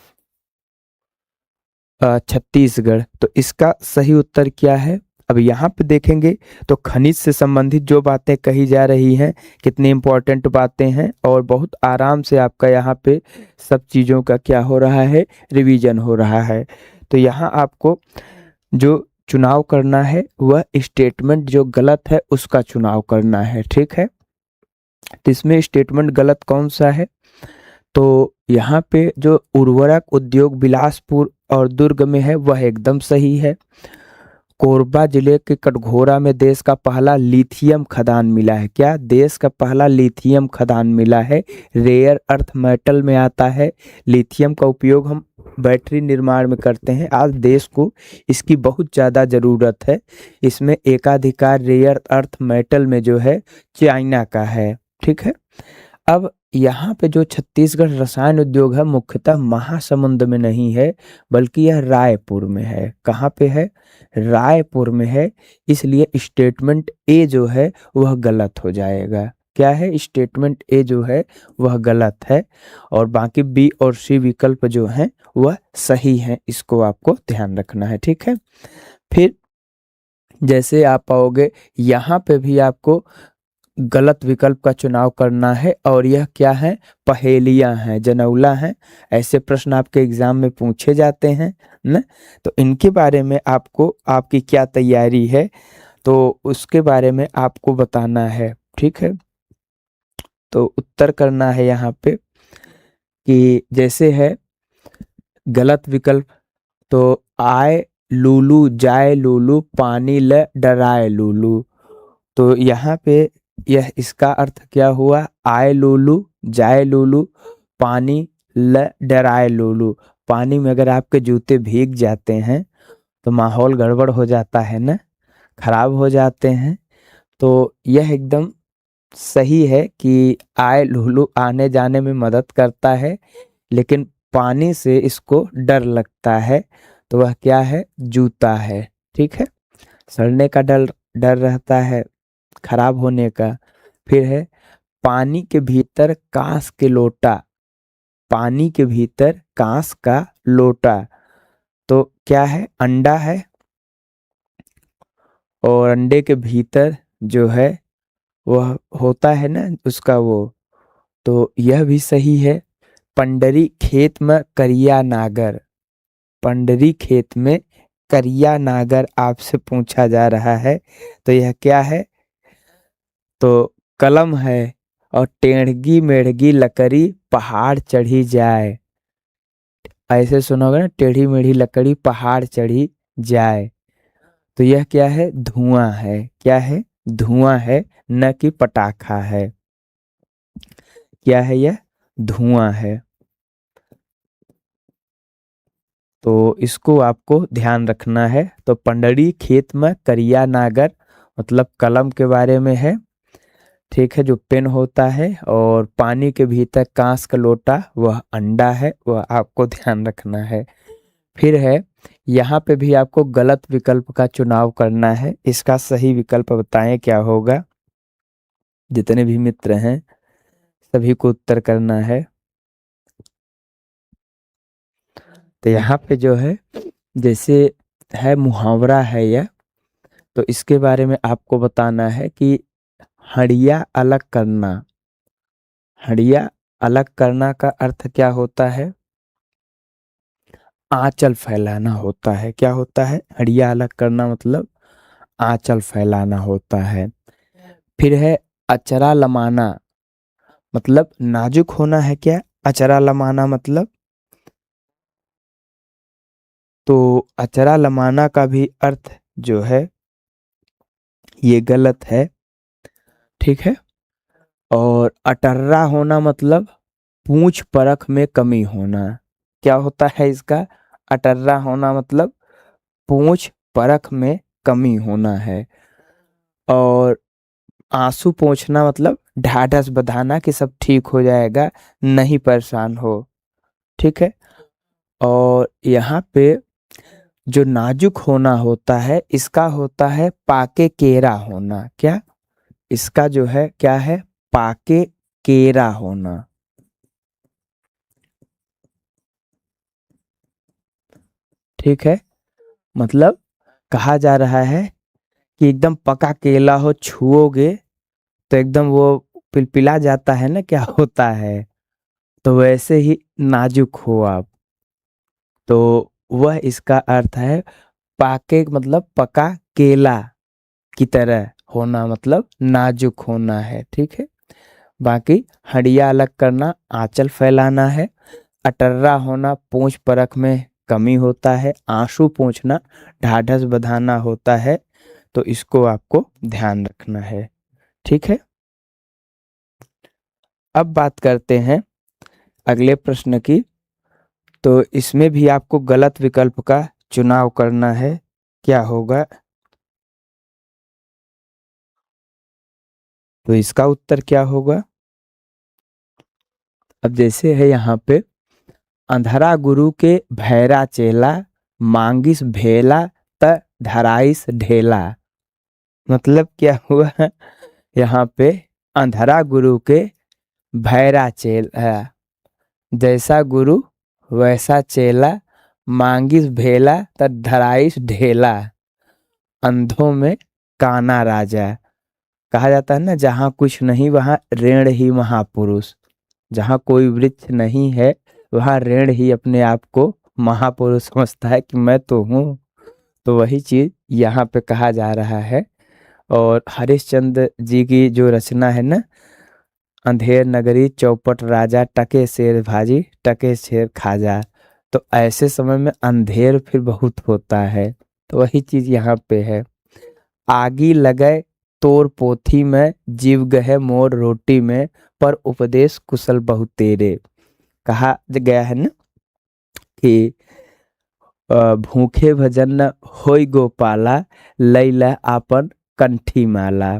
Chhattisgarh. तो इसका सही उत्तर क्या है? अब यहाँ पे देखेंगे तो खनिज से संबंधित जो बातें कही जा रही हैं, कितनी इंपॉर्टेंट बातें हैं, और बहुत आराम से आपका यहाँ पे सब चीज़ों का क्या हो रहा है? रिवीजन हो रहा है। तो यहाँ आपको जो चुनाव करना है वह स्टेटमेंट जो गलत है उसका चुनाव करना है, ठीक है। तो इसमें स्टेटमेंट गलत कौन सा है? तो यहाँ पे जो उर्वरक उद्योग बिलासपुर और दुर्ग में है वह एकदम सही है। कोरबा जिले के कटघोरा में देश का पहला लिथियम खदान मिला है, क्या देश का पहला लिथियम खदान मिला है? रेयर अर्थ मेटल में आता है। लिथियम का उपयोग हम बैटरी निर्माण में करते हैं, आज देश को इसकी बहुत ज़्यादा ज़रूरत है। इसमें एकाधिकार रेयर अर्थ मेटल में जो है चाइना का है, ठीक है। अब यहाँ पे जो छत्तीसगढ़ रसायन उद्योग है मुख्यतः महासमुंद में नहीं है, बल्कि यह रायपुर में है। कहाँ पे है? रायपुर में है, इसलिए स्टेटमेंट ए जो है वह गलत हो जाएगा। क्या है? स्टेटमेंट ए जो है वह गलत है, और बाकी बी और सी विकल्प जो हैं वह सही हैं, इसको आपको ध्यान रखना है, ठीक है। फिर जैसे आप पाओगे यहाँ पे भी आपको गलत विकल्प का चुनाव करना है, और यह क्या है? पहेलियां हैं, जनौला हैं। ऐसे प्रश्न आपके एग्जाम में पूछे जाते हैं न, तो इनके बारे में आपको, आपकी क्या तैयारी है तो उसके बारे में आपको बताना है, ठीक है। तो उत्तर करना है यहाँ पे कि जैसे है गलत विकल्प, तो आए लूलू जाए लूलू पानी ल डराए लूलू, तो यहाँ पे यह इसका अर्थ क्या हुआ? आए लूलू जाए लूलू पानी ल डराए लूलू। पानी में अगर आपके जूते भीग जाते हैं तो माहौल गड़बड़ हो जाता है ना, खराब हो जाते हैं। तो यह एकदम सही है कि आए लूलू आने जाने में मदद करता है, लेकिन पानी से इसको डर लगता है, तो वह क्या है? जूता है, ठीक है। सड़ने का डर डर रहता है, खराब होने का। फिर है, पानी के भीतर कांस के लोटा, पानी के भीतर कांस का लोटा, तो क्या है? अंडा है, और अंडे के भीतर जो है वह होता है ना उसका वो, तो यह भी सही है। पंडरी खेत में करिया नागर, पंडरी खेत में करिया नागर आपसे पूछा जा रहा है, तो यह क्या है? तो कलम है। और टेढ़गी मेढ़गी लकड़ी पहाड़ चढ़ी जाए, ऐसे सुनोगे ना, टेढ़ी मेढ़ी लकड़ी पहाड़ चढ़ी जाए, तो यह क्या है? धुआं है। क्या है? धुआं है, न कि पटाखा है। क्या है? यह धुआं है। तो इसको आपको ध्यान रखना है। तो पंडरी खेत में करिया नागर मतलब कलम के बारे में है, ठीक है, जो पेन होता है। और पानी के भीतर कांस का लोटा वह अंडा है, वह आपको ध्यान रखना है। फिर है, यहाँ पे भी आपको गलत विकल्प का चुनाव करना है, इसका सही विकल्प बताएं क्या होगा। जितने भी मित्र हैं सभी को उत्तर करना है। तो यहाँ पे जो है जैसे है मुहावरा है यह, तो इसके बारे में आपको बताना है कि हड़िया अलग करना, हड़िया अलग करना का अर्थ क्या होता है? आंचल फैलाना होता है। क्या होता है? हड़िया अलग करना मतलब आंचल फैलाना होता है। फिर है अचरा लमाना, मतलब नाजुक होना है क्या? अचरा लमाना मतलब, तो अचरा लमाना का भी अर्थ जो है ये गलत है, ठीक है। और अटर्रा होना मतलब पूंछ परख में कमी होना। क्या होता है इसका? अटर्रा होना मतलब पूंछ परख में कमी होना है। और आंसू पोंछना मतलब ढाढ़स बंधाना कि सब ठीक हो जाएगा, नहीं परेशान हो, ठीक है। और यहाँ पे जो नाजुक होना होता है इसका होता है पाके केरा होना। क्या? इसका जो है क्या है? पाके केरा होना, ठीक है। मतलब कहा जा रहा है कि एकदम पका केला हो, छुओगे तो एकदम वो पिलपिला जाता है ना, क्या होता है, तो वैसे ही नाजुक हो आप। तो वह इसका अर्थ है पाके मतलब पका केला की तरह होना, मतलब नाजुक होना है, ठीक है। बाकी हड़िया अलग करना आंचल फैलाना है, अटर्रा होना पूंछ परख में कमी होता है, आंसू पोंछना ढाढ़स बंधाना होता है। तो इसको आपको ध्यान रखना है, ठीक है। अब बात करते हैं अगले प्रश्न की। तो इसमें भी आपको गलत विकल्प का चुनाव करना है। क्या होगा? तो इसका उत्तर क्या होगा? अब जैसे है यहाँ पे, अंधरा गुरु के भैरा चेला, मांगिस भेला त धराइस ढेला। मतलब क्या हुआ यहाँ पे? अंधरा गुरु के भैरा चेला, जैसा गुरु वैसा चेला, मांगिस भेला त धराइस ढेला। अंधों में काना राजा। कहा जाता है ना, जहाँ कुछ नहीं वहाँ ऋण ही महापुरुष। जहाँ कोई वृक्ष नहीं है वहाँ ऋण ही अपने आप को महापुरुष समझता है कि मैं तो हूँ। तो वही चीज यहाँ पे कहा जा रहा है। और हरिश्चंद्र जी की जो रचना है ना, अंधेर नगरी चौपट राजा, टके शेर भाजी टके शेर खाजा। तो ऐसे समय में अंधेर फिर बहुत होता है, तो वही चीज यहाँ पे है। आगी लगे तोर पोथी में, जीव गहे मोर रोटी में, पर उपदेश कुशल बहु तेरे। कहा गया है ना कि भूखे भजन न होय गोपाला, लैला आपन कंठी माला।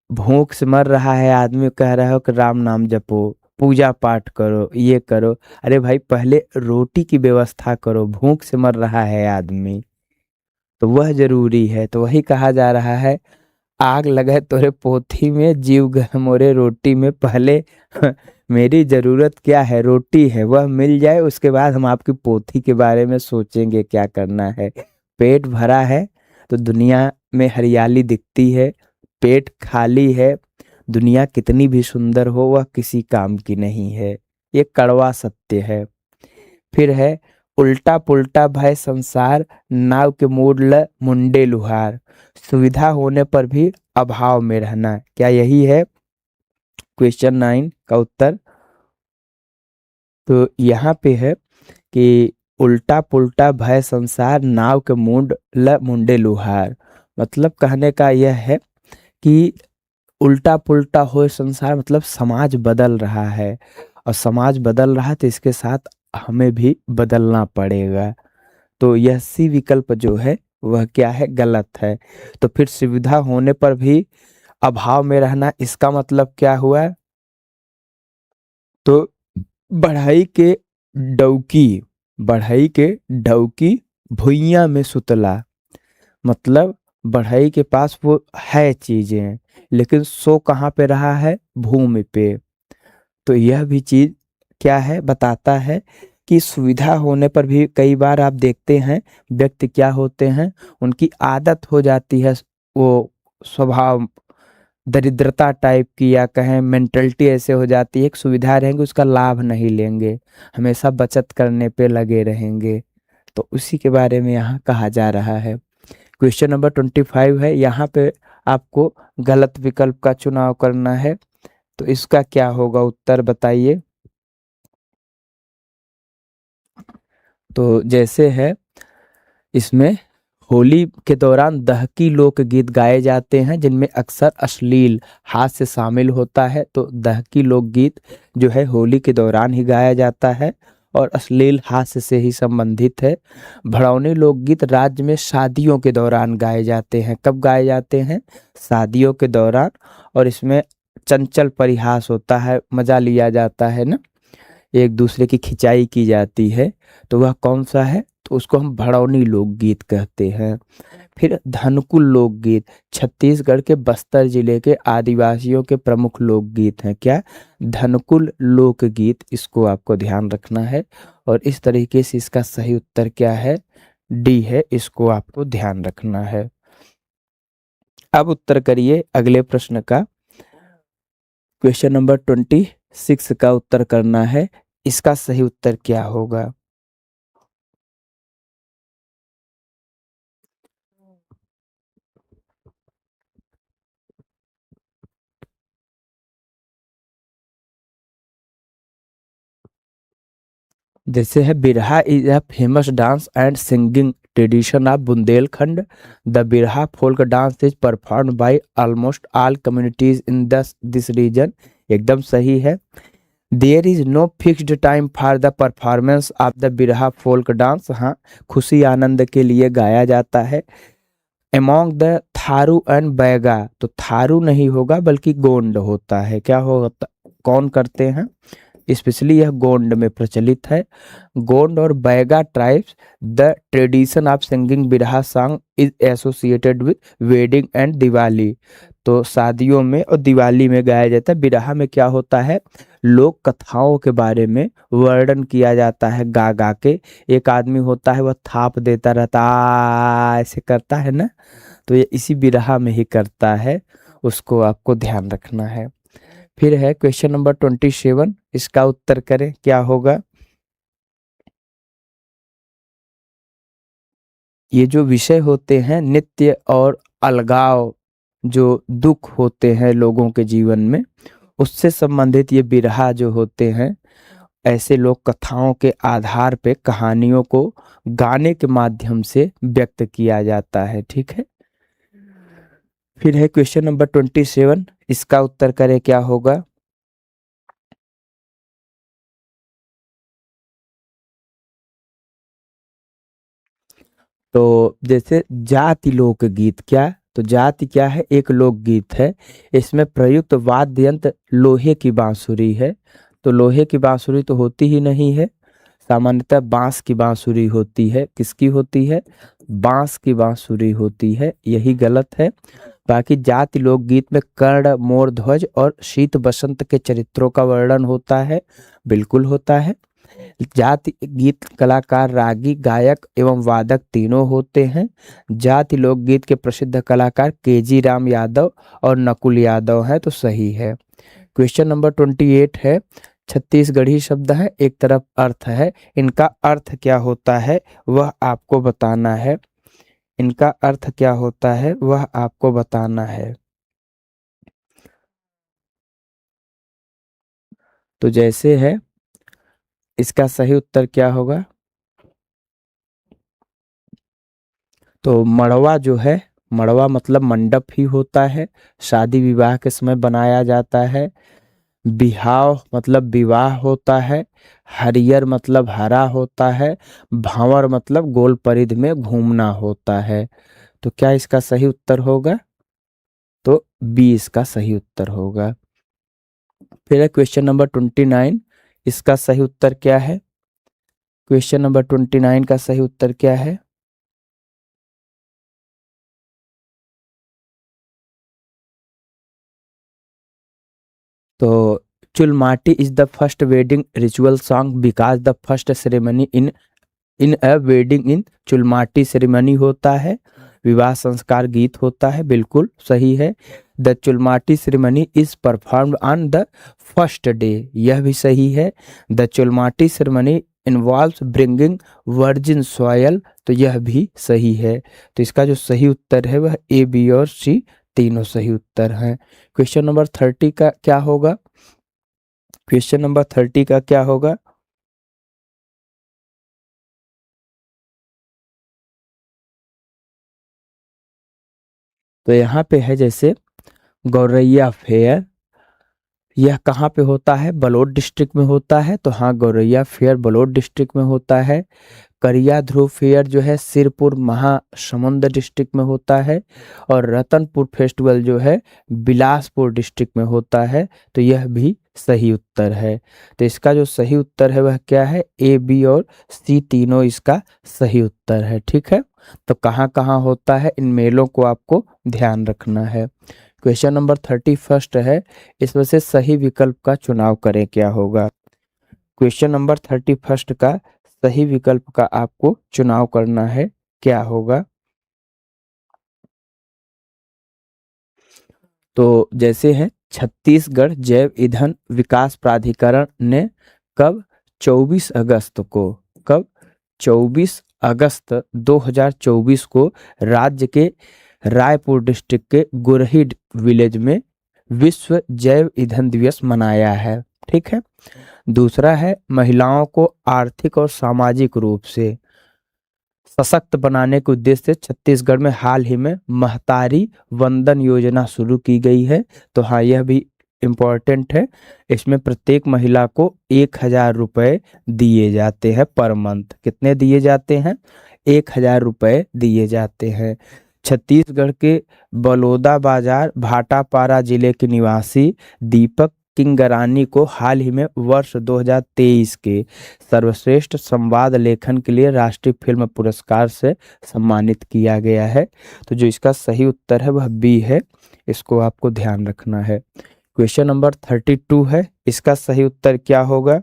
भूख से मर रहा है आदमी, कह रहा हो कि राम नाम जपो, पूजा पाठ करो, ये करो। अरे भाई पहले रोटी की व्यवस्था करो, भूख से मर रहा है आदमी, तो वह जरूरी है। तो वही कहा जा रहा है, आग लगे तोरे पोथी में, जीव गए मोरे रोटी में। पहले मेरी जरूरत क्या है? रोटी है, वह मिल जाए उसके बाद हम आपकी पोथी के बारे में सोचेंगे क्या करना है। पेट भरा है तो दुनिया में हरियाली दिखती है, पेट खाली है दुनिया कितनी भी सुंदर हो वह किसी काम की नहीं है। ये कड़वा सत्य है। फिर है उल्टा पुल्टा भय संसार, नाव के मोड़ ल मुंडे लुहार। सुविधा होने पर भी अभाव में रहना। क्या यही है क्वेश्चन 9 का उत्तर? तो यहाँ पे है कि उल्टा पुल्टा भय संसार, नाव के मुंड ल मुंडे लुहार। मतलब कहने का यह है कि उल्टा पुल्टा हो संसार, मतलब समाज बदल रहा है, और समाज बदल रहा है तो इसके साथ हमें भी बदलना पड़ेगा। तो यह सी विकल्प जो है वह क्या है? गलत है। तो फिर सुविधा होने पर भी अभाव में रहना, इसका मतलब क्या हुआ? तो बढ़ई के डौकी, बढ़ई के डौकी भुइयां में सुतला। मतलब बढ़ई के पास वो है चीजें, लेकिन सो कहाँ पे रहा है? भूमि पे। तो यह भी चीज क्या है? बताता है कि सुविधा होने पर भी कई बार आप देखते हैं व्यक्ति क्या होते हैं, उनकी आदत हो जाती है वो स्वभाव दरिद्रता टाइप की, या कहें मेंटलिटी ऐसे हो जाती है कि सुविधा रहेंगे उसका लाभ नहीं लेंगे, हमेशा बचत करने पे लगे रहेंगे। तो उसी के बारे में यहाँ कहा जा रहा है। क्वेश्चन नंबर 25 है, यहाँ पे आपको गलत विकल्प का चुनाव करना है। तो इसका क्या होगा उत्तर बताइए। तो जैसे है, इसमें होली के दौरान दहकी लोकगीत गाए जाते हैं जिनमें अक्सर अश्लील हास्य शामिल होता है। तो दहकी लोकगीत जो है होली के दौरान ही गाया जाता है और अश्लील हास्य से ही संबंधित है। भड़ौनी लोकगीत राज्य में शादियों के दौरान गाए जाते हैं। कब गाए जाते हैं? शादियों के दौरान। और इसमें चंचल परिहास होता है, मजा लिया जाता है ना, एक दूसरे की खिंचाई की जाती है। तो वह कौन सा है? तो उसको हम भड़ौनी लोकगीत कहते हैं। फिर धनकुल लोकगीत छत्तीसगढ़ के बस्तर जिले के आदिवासियों के प्रमुख लोकगीत हैं। क्या? धनकुल लोकगीत, इसको आपको ध्यान रखना है। और इस तरीके से इसका सही उत्तर क्या है? डी है, इसको आपको ध्यान रखना है। अब उत्तर करिए अगले प्रश्न का। क्वेश्चन नंबर 26 का उत्तर करना है। इसका सही उत्तर क्या होगा? जैसे है, Birha is a famous dance and singing tradition of Bundelkhand. The Birha folk dance is perform by almost all communities in this region. एकदम सही है। There is no fixed time for the performance of the Birha folk dance. हाँ, खुशी आनंद के लिए गाया जाता है। Among the Tharu and Baiga, तो थारू नहीं होगा बल्कि गोंड होता है। क्या होता, कौन करते हैं? स्पेशली यह गोंड में प्रचलित है। गोंड और Baiga tribes the tradition of singing Birha song is associated with wedding and Diwali. तो शादियों में और दिवाली में गाया जाता है। बिरहा में क्या होता है? लोक कथाओं के बारे में वर्णन किया जाता है गा गा के। एक आदमी होता है, वह थाप देता रहता, ऐसे करता है ना, तो ये इसी बिरहा में ही करता है। उसको आपको ध्यान रखना है। फिर है क्वेश्चन नंबर 27, इसका उत्तर करें, क्या होगा? ये जो विषय होते हैं नित्य और अलगाव, जो दुख होते हैं लोगों के जीवन में, उससे संबंधित ये बिरहा जो होते हैं, ऐसे लोक कथाओं के आधार पे कहानियों को गाने के माध्यम से व्यक्त किया जाता है। ठीक है। फिर है क्वेश्चन नंबर 27, इसका उत्तर करें, क्या होगा? तो जैसे जाति लोकगीत, क्या? तो जाति क्या है? एक लोकगीत है। इसमें प्रयुक्त वाद्य यंत्र लोहे की बांसुरी है। तो लोहे की बांसुरी तो होती ही नहीं है, सामान्यतः बांस की बांसुरी होती है। किसकी होती है? बांस की बांसुरी होती है, यही गलत है। बाकी जाति लोकगीत में कर्ण, मोर ध्वज और शीत बसंत के चरित्रों का वर्णन होता है, बिल्कुल होता है। जाति गीत कलाकार रागी, गायक एवं वादक तीनों होते हैं। जाति लोकगीत के प्रसिद्ध कलाकार केजी राम यादव और नकुल यादव हैं, तो सही है। क्वेश्चन नंबर 28 है, छत्तीसगढ़ी शब्द है, एक तरफ अर्थ है। इनका अर्थ क्या होता है वह आपको बताना है। इनका अर्थ क्या होता है वह आपको बताना है। तो जैसे है, इसका सही उत्तर क्या होगा? तो मड़वा जो है, मड़वा मतलब मंडप ही होता है, शादी विवाह के समय बनाया जाता है। बिहाव मतलब विवाह होता है। हरियर मतलब हरा होता है। भांवर मतलब गोल परिध में घूमना होता है। तो क्या इसका सही उत्तर होगा? तो बी इसका सही उत्तर होगा। फिर है क्वेश्चन नंबर 29, इसका सही उत्तर क्या है? क्वेश्चन नंबर 29 का सही उत्तर क्या है? तो चुलमाटी is the first wedding ritual song because the first ceremony in a wedding in चुलमाटी सेरेमनी होता है, विवाह संस्कार गीत होता है, बिल्कुल सही है। द चुलमाटी ceremony is performed on the first day, यह भी सही है। द चुलमाटी ceremony involves bringing virgin soil, तो यह भी सही है। तो इसका जो सही उत्तर है वह ए, बी और सी तीनों सही उत्तर हैं। क्वेश्चन नंबर 30 का क्या होगा? क्वेश्चन नंबर 30 का क्या होगा? तो यहाँ पे है जैसे गौरैया फेयर, यह कहाँ पे होता है? बलोद डिस्ट्रिक्ट में होता है। तो हाँ, गौरैया फेयर बलोद डिस्ट्रिक्ट में होता है। करिया ध्रुव फेयर जो है सिरपुर महासमुंद डिस्ट्रिक्ट में होता है। और रतनपुर फेस्टिवल जो है बिलासपुर डिस्ट्रिक्ट में होता है। तो यह भी सही उत्तर है। तो इसका जो सही उत्तर है वह क्या है? ए, बी और सी तीनों इसका सही उत्तर है। ठीक है, तो कहाँ कहाँ होता है इन मेलों को आपको ध्यान रखना है। क्वेश्चन नंबर 31 है, इसमें से सही विकल्प का चुनाव करें, क्या होगा? क्वेश्चन नंबर 31 का सही विकल्प का आपको चुनाव करना है, क्या होगा? तो जैसे है, छत्तीसगढ़ जैव ईंधन विकास प्राधिकरण ने कब 24 अगस्त को, कब 24 अगस्त 2024 को राज्य के रायपुर डिस्ट्रिक्ट के गुरही विलेज में विश्व जैव ईंधन दिवस मनाया है। ठीक है, दूसरा है महिलाओं को आर्थिक और सामाजिक रूप से सशक्त बनाने के उद्देश्य से छत्तीसगढ़ में हाल ही में महतारी वंदन योजना शुरू की गई है। तो हाँ, यह भी इम्पोर्टेंट है। इसमें प्रत्येक महिला को 1,000 रुपये दिए जाते हैं पर मंथ। कितने दिए जाते हैं? 1,000 रुपये दिए जाते हैं। छत्तीसगढ़ के बलौदा बाजार भाटापारा जिले के निवासी दीपक किंगरानी को हाल ही में वर्ष 2023 के सर्वश्रेष्ठ संवाद लेखन के लिए राष्ट्रीय फिल्म पुरस्कार से सम्मानित किया गया है। तो जो इसका सही उत्तर है वह बी है, इसको आपको ध्यान रखना है। क्वेश्चन नंबर 32 है, इसका सही उत्तर क्या होगा?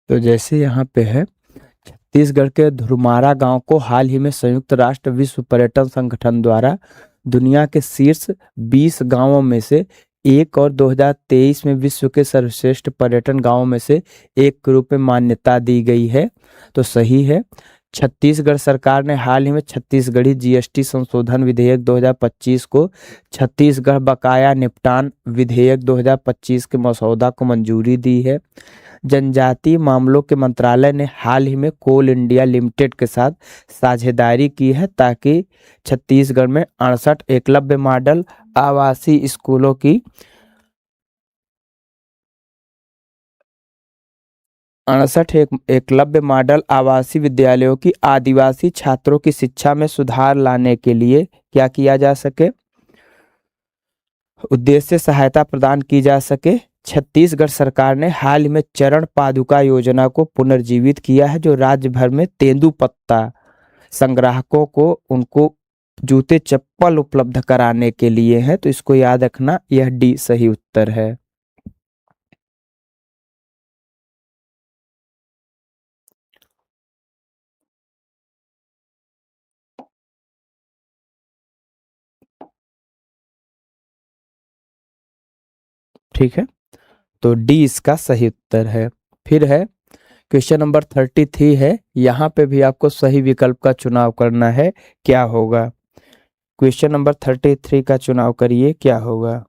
तो जैसे यहाँ पे है, छत्तीसगढ़ के धुरमारा गांव को हाल ही में संयुक्त राष्ट्र विश्व पर्यटन संगठन द्वारा दुनिया के शीर्ष 20 गांवों में से एक और 2023 में विश्व के सर्वश्रेष्ठ पर्यटन गांवों में से एक के रूप में मान्यता दी गई है। तो सही है। छत्तीसगढ़ सरकार ने हाल ही में छत्तीसगढ़ी जीएसटी संशोधन विधेयक 2025 को छत्तीसगढ़ बकाया निपटान विधेयक 2025 के मसौदा को मंजूरी दी है। जनजातीय मामलों के मंत्रालय ने हाल ही में कोल इंडिया लिमिटेड के साथ साझेदारी की है ताकि छत्तीसगढ़ में 68 एकलव्य मॉडल आवासीय स्कूलों की 68 एकलव्य मॉडल आवासीय विद्यालयों की आदिवासी छात्रों की शिक्षा में सुधार लाने के लिए क्या किया जा सके, उद्देश्य सहायता प्रदान की जा सके। छत्तीसगढ़ सरकार ने हाल ही में चरण पादुका योजना को पुनर्जीवित किया है, जो राज्य भर में तेंदुपत्ता संग्राहकों को उनको जूते चप्पल उपलब्ध कराने के लिए है। तो इसको याद रखना, यह डी सही उत्तर है। ठीक है, तो डी इसका सही उत्तर है। फिर है क्वेश्चन नंबर 33 है, यहाँ पे भी आपको सही विकल्प का चुनाव करना है, क्या होगा? क्वेश्चन नंबर 33 का चुनाव करिए, क्या होगा?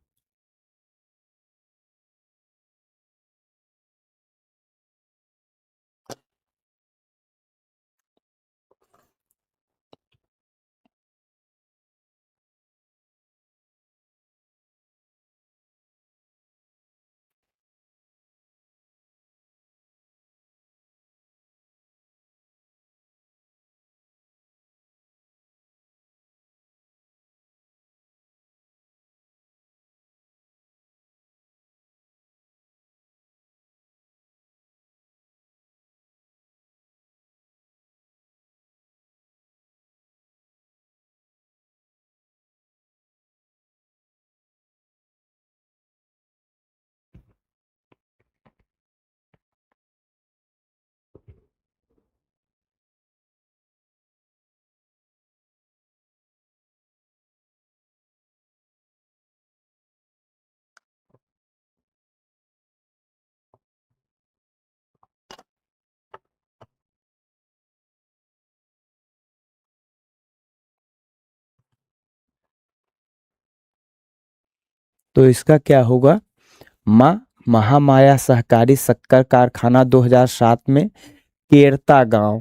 तो इसका क्या होगा, माँ महामाया सहकारी शक्कर कारखाना 2007 में केरता गांव,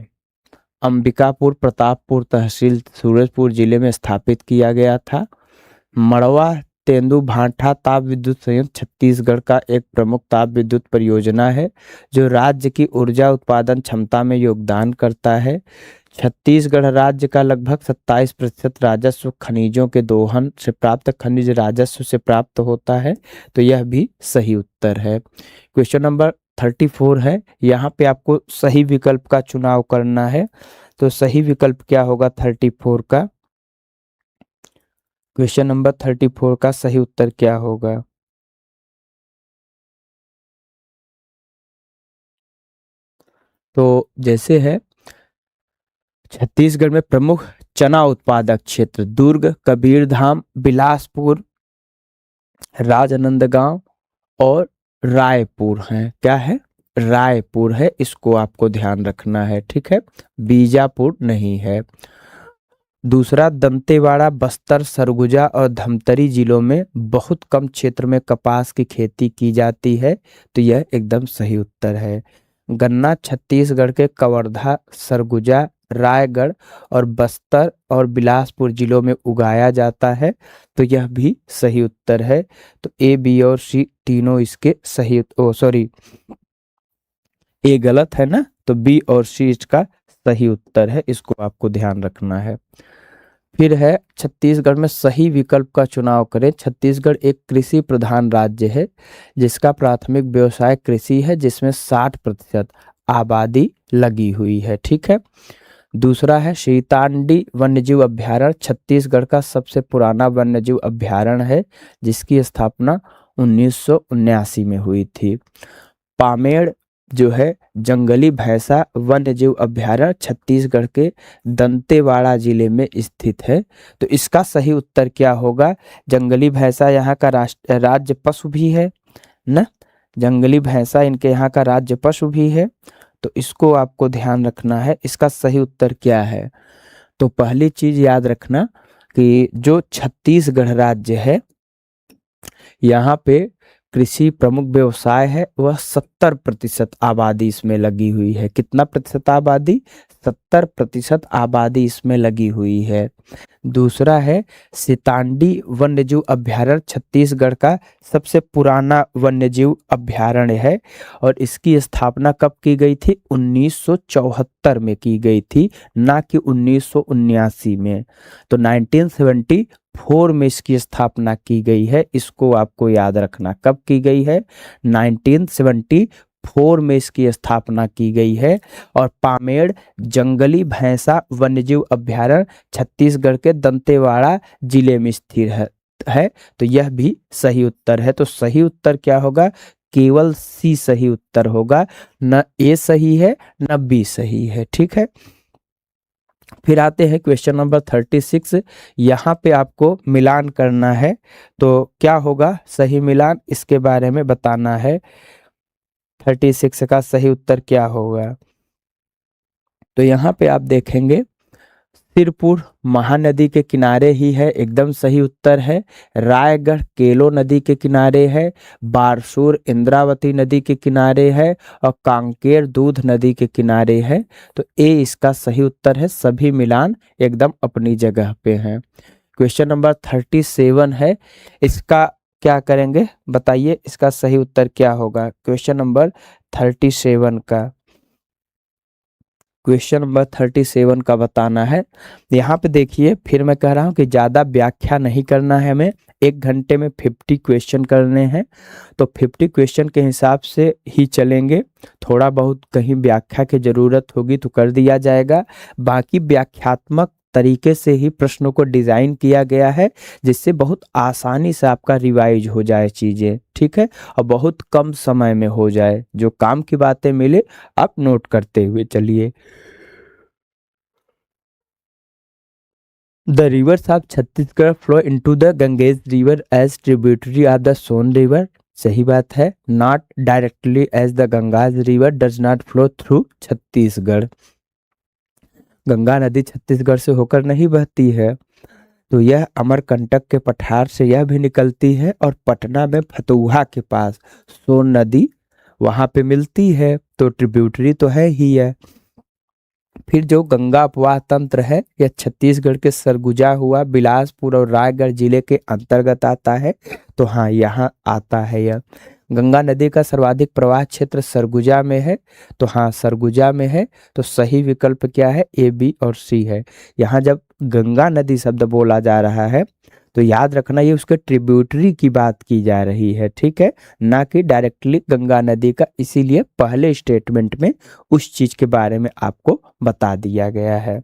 अंबिकापुर प्रतापपुर तहसील सूरजपुर जिले में स्थापित किया गया था। मड़वा तेंदु भाठा ताप विद्युत संयंत्र छत्तीसगढ़ का एक प्रमुख ताप विद्युत परियोजना है जो राज्य की ऊर्जा उत्पादन क्षमता में योगदान करता है। छत्तीसगढ़ राज्य का लगभग 27% राजस्व खनिजों के दोहन से प्राप्त खनिज राजस्व से प्राप्त होता है। तो यह भी सही उत्तर है। क्वेश्चन नंबर 34 है, यहाँ पे आपको सही विकल्प का चुनाव करना है। तो सही विकल्प क्या होगा 34 का, क्वेश्चन नंबर 34 का सही उत्तर क्या होगा। तो जैसे है, छत्तीसगढ़ में प्रमुख चना उत्पादक क्षेत्र दुर्ग, कबीरधाम, बिलासपुर, राजनांदगांव और रायपुर हैं। क्या है, रायपुर है, इसको आपको ध्यान रखना है, ठीक है, बीजापुर नहीं है। दूसरा, दंतेवाड़ा, बस्तर, सरगुजा और धमतरी जिलों में बहुत कम क्षेत्र में कपास की खेती की जाती है। तो यह एकदम सही उत्तर है। गन्ना छत्तीसगढ़ के कवर्धा, सरगुजा, रायगढ़ और बस्तर और बिलासपुर जिलों में उगाया जाता है। तो यह भी सही उत्तर है। तो ए, बी और सी तीनों इसके सही, सॉरी ए गलत है ना, तो बी और सी इसका सही उत्तर है, इसको आपको ध्यान रखना है। फिर है, छत्तीसगढ़ में सही विकल्प का चुनाव करें। छत्तीसगढ़ एक कृषि प्रधान राज्य है जिसका प्राथमिक व्यवसाय कृषि है, जिसमें 60% आबादी लगी हुई है, ठीक है। दूसरा है, सीतांडी वन्यजीव अभ्यारण्य छत्तीसगढ़ का सबसे पुराना वन्यजीव अभ्यारण्य है जिसकी स्थापना 1979 में हुई थी। पामेड़ जो है जंगली भैंसा वन्यजीव अभ्यारण्य छत्तीसगढ़ के दंतेवाड़ा जिले में स्थित है। तो इसका सही उत्तर क्या होगा, जंगली भैंसा यहाँ का राज्य पशु भी है ना, जंगली भैंसा इनके यहाँ का राज्य पशु भी है। तो इसको आपको ध्यान रखना है। इसका सही उत्तर क्या है, तो पहली चीज याद रखना कि जो छत्तीसगढ़ राज्य है यहाँ पे कृषि प्रमुख व्यवसाय है, वह 70% आबादी इसमें लगी हुई है। कितना प्रतिशत आबादी, 70% आबादी इसमें लगी हुई है। दूसरा है, सीतांडी वन्यजीव अभ्यारण्य छत्तीसगढ़ का सबसे पुराना वन्यजीव अभ्यारण्य है और इसकी स्थापना कब की गई थी, 1974 में की गई थी, ना कि 1979 में। तो 1974 में इसकी स्थापना की गई है, इसको आपको याद रखना। कब की गई है, 1974 में इसकी स्थापना की गई है। और पामेड़ जंगली भैंसा वन्यजीव अभ्यारण्य छत्तीसगढ़ के दंतेवाड़ा जिले में स्थित है। तो यह भी सही उत्तर है। तो सही उत्तर क्या होगा, केवल सी सही उत्तर होगा, न ए सही है न बी सही है, ठीक है। फिर आते हैं क्वेश्चन नंबर 36। यहाँ पे आपको मिलान करना है। तो क्या होगा सही मिलान, इसके बारे में बताना है। 36 का सही उत्तर क्या होगा, तो यहाँ पे आप देखेंगे सिरपुर महानदी के किनारे ही है, एकदम सही उत्तर है। रायगढ़ केलो नदी के किनारे है, बारसूर इंद्रावती नदी के किनारे है और कांकेर दूध नदी के किनारे है। तो ए इसका सही उत्तर है। सभी मिलान एकदम अपनी जगह पे हैं। क्वेश्चन नंबर 37 है, इसका क्या करेंगे बताइए, इसका सही उत्तर क्या होगा। क्वेश्चन नंबर 37 का, क्वेश्चन नंबर 37 का बताना है। यहाँ पे देखिए, फिर मैं कह रहा हूँ कि ज़्यादा व्याख्या नहीं करना है, हमें 1 घंटे में 50 क्वेश्चन करने हैं। तो 50 क्वेश्चन के हिसाब से ही चलेंगे। थोड़ा बहुत कहीं व्याख्या की ज़रूरत होगी तो कर दिया जाएगा। बाकी व्याख्यात्मक तरीके से ही प्रश्नों को डिज़ाइन किया गया है जिससे बहुत आसानी से आपका रिवाइज हो जाए चीज़ें, ठीक है, और बहुत कम समय में हो जाए। जो काम की बातें मिले आप नोट करते हुए चलिए। The rivers of Chhattisgarh flow into the Ganges river as tributary of the Son river. सही बात है। Not directly as the Ganges river does not flow through Chhattisgarh. Ganga नदी छत्तीसगढ़ से होकर नहीं बहती है। तो यह अमरकंटक के पठार से यह भी निकलती है और पटना में फतुहा के पास सोन नदी वहां पे मिलती है, तो ट्रिब्यूटरी तो है ही है। फिर जो गंगा अपवाह तंत्र है यह छत्तीसगढ़ के सरगुजा हुआ बिलासपुर और रायगढ़ जिले के अंतर्गत आता है, तो हाँ यहाँ आता है यह। गंगा नदी का सर्वाधिक प्रवाह क्षेत्र सरगुजा में है, तो हाँ सरगुजा में है, तो सही विकल्प क्या है, ए बी और सी है। यहाँ जब गंगा नदी शब्द बोला जा रहा है तो याद रखना ये उसके ट्रिब्यूटरी की बात की जा रही है, ठीक है, ना कि डायरेक्टली गंगा नदी का, इसीलिए पहले स्टेटमेंट में उस चीज के बारे में आपको बता दिया गया है।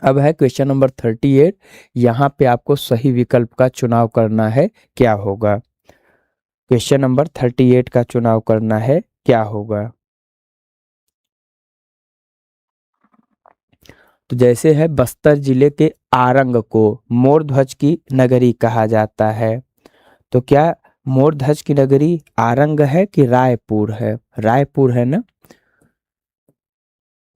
अब है क्वेश्चन नंबर 38। यहाँ पे आपको सही विकल्प का चुनाव करना है, क्या होगा। क्वेश्चन नंबर 38 का चुनाव करना है, क्या होगा। तो जैसे है बस्तर जिले के आरंग को मोर ध्वज की नगरी कहा जाता है, तो क्या मोर ध्वज की नगरी आरंग है कि रायपुर है, रायपुर है ना।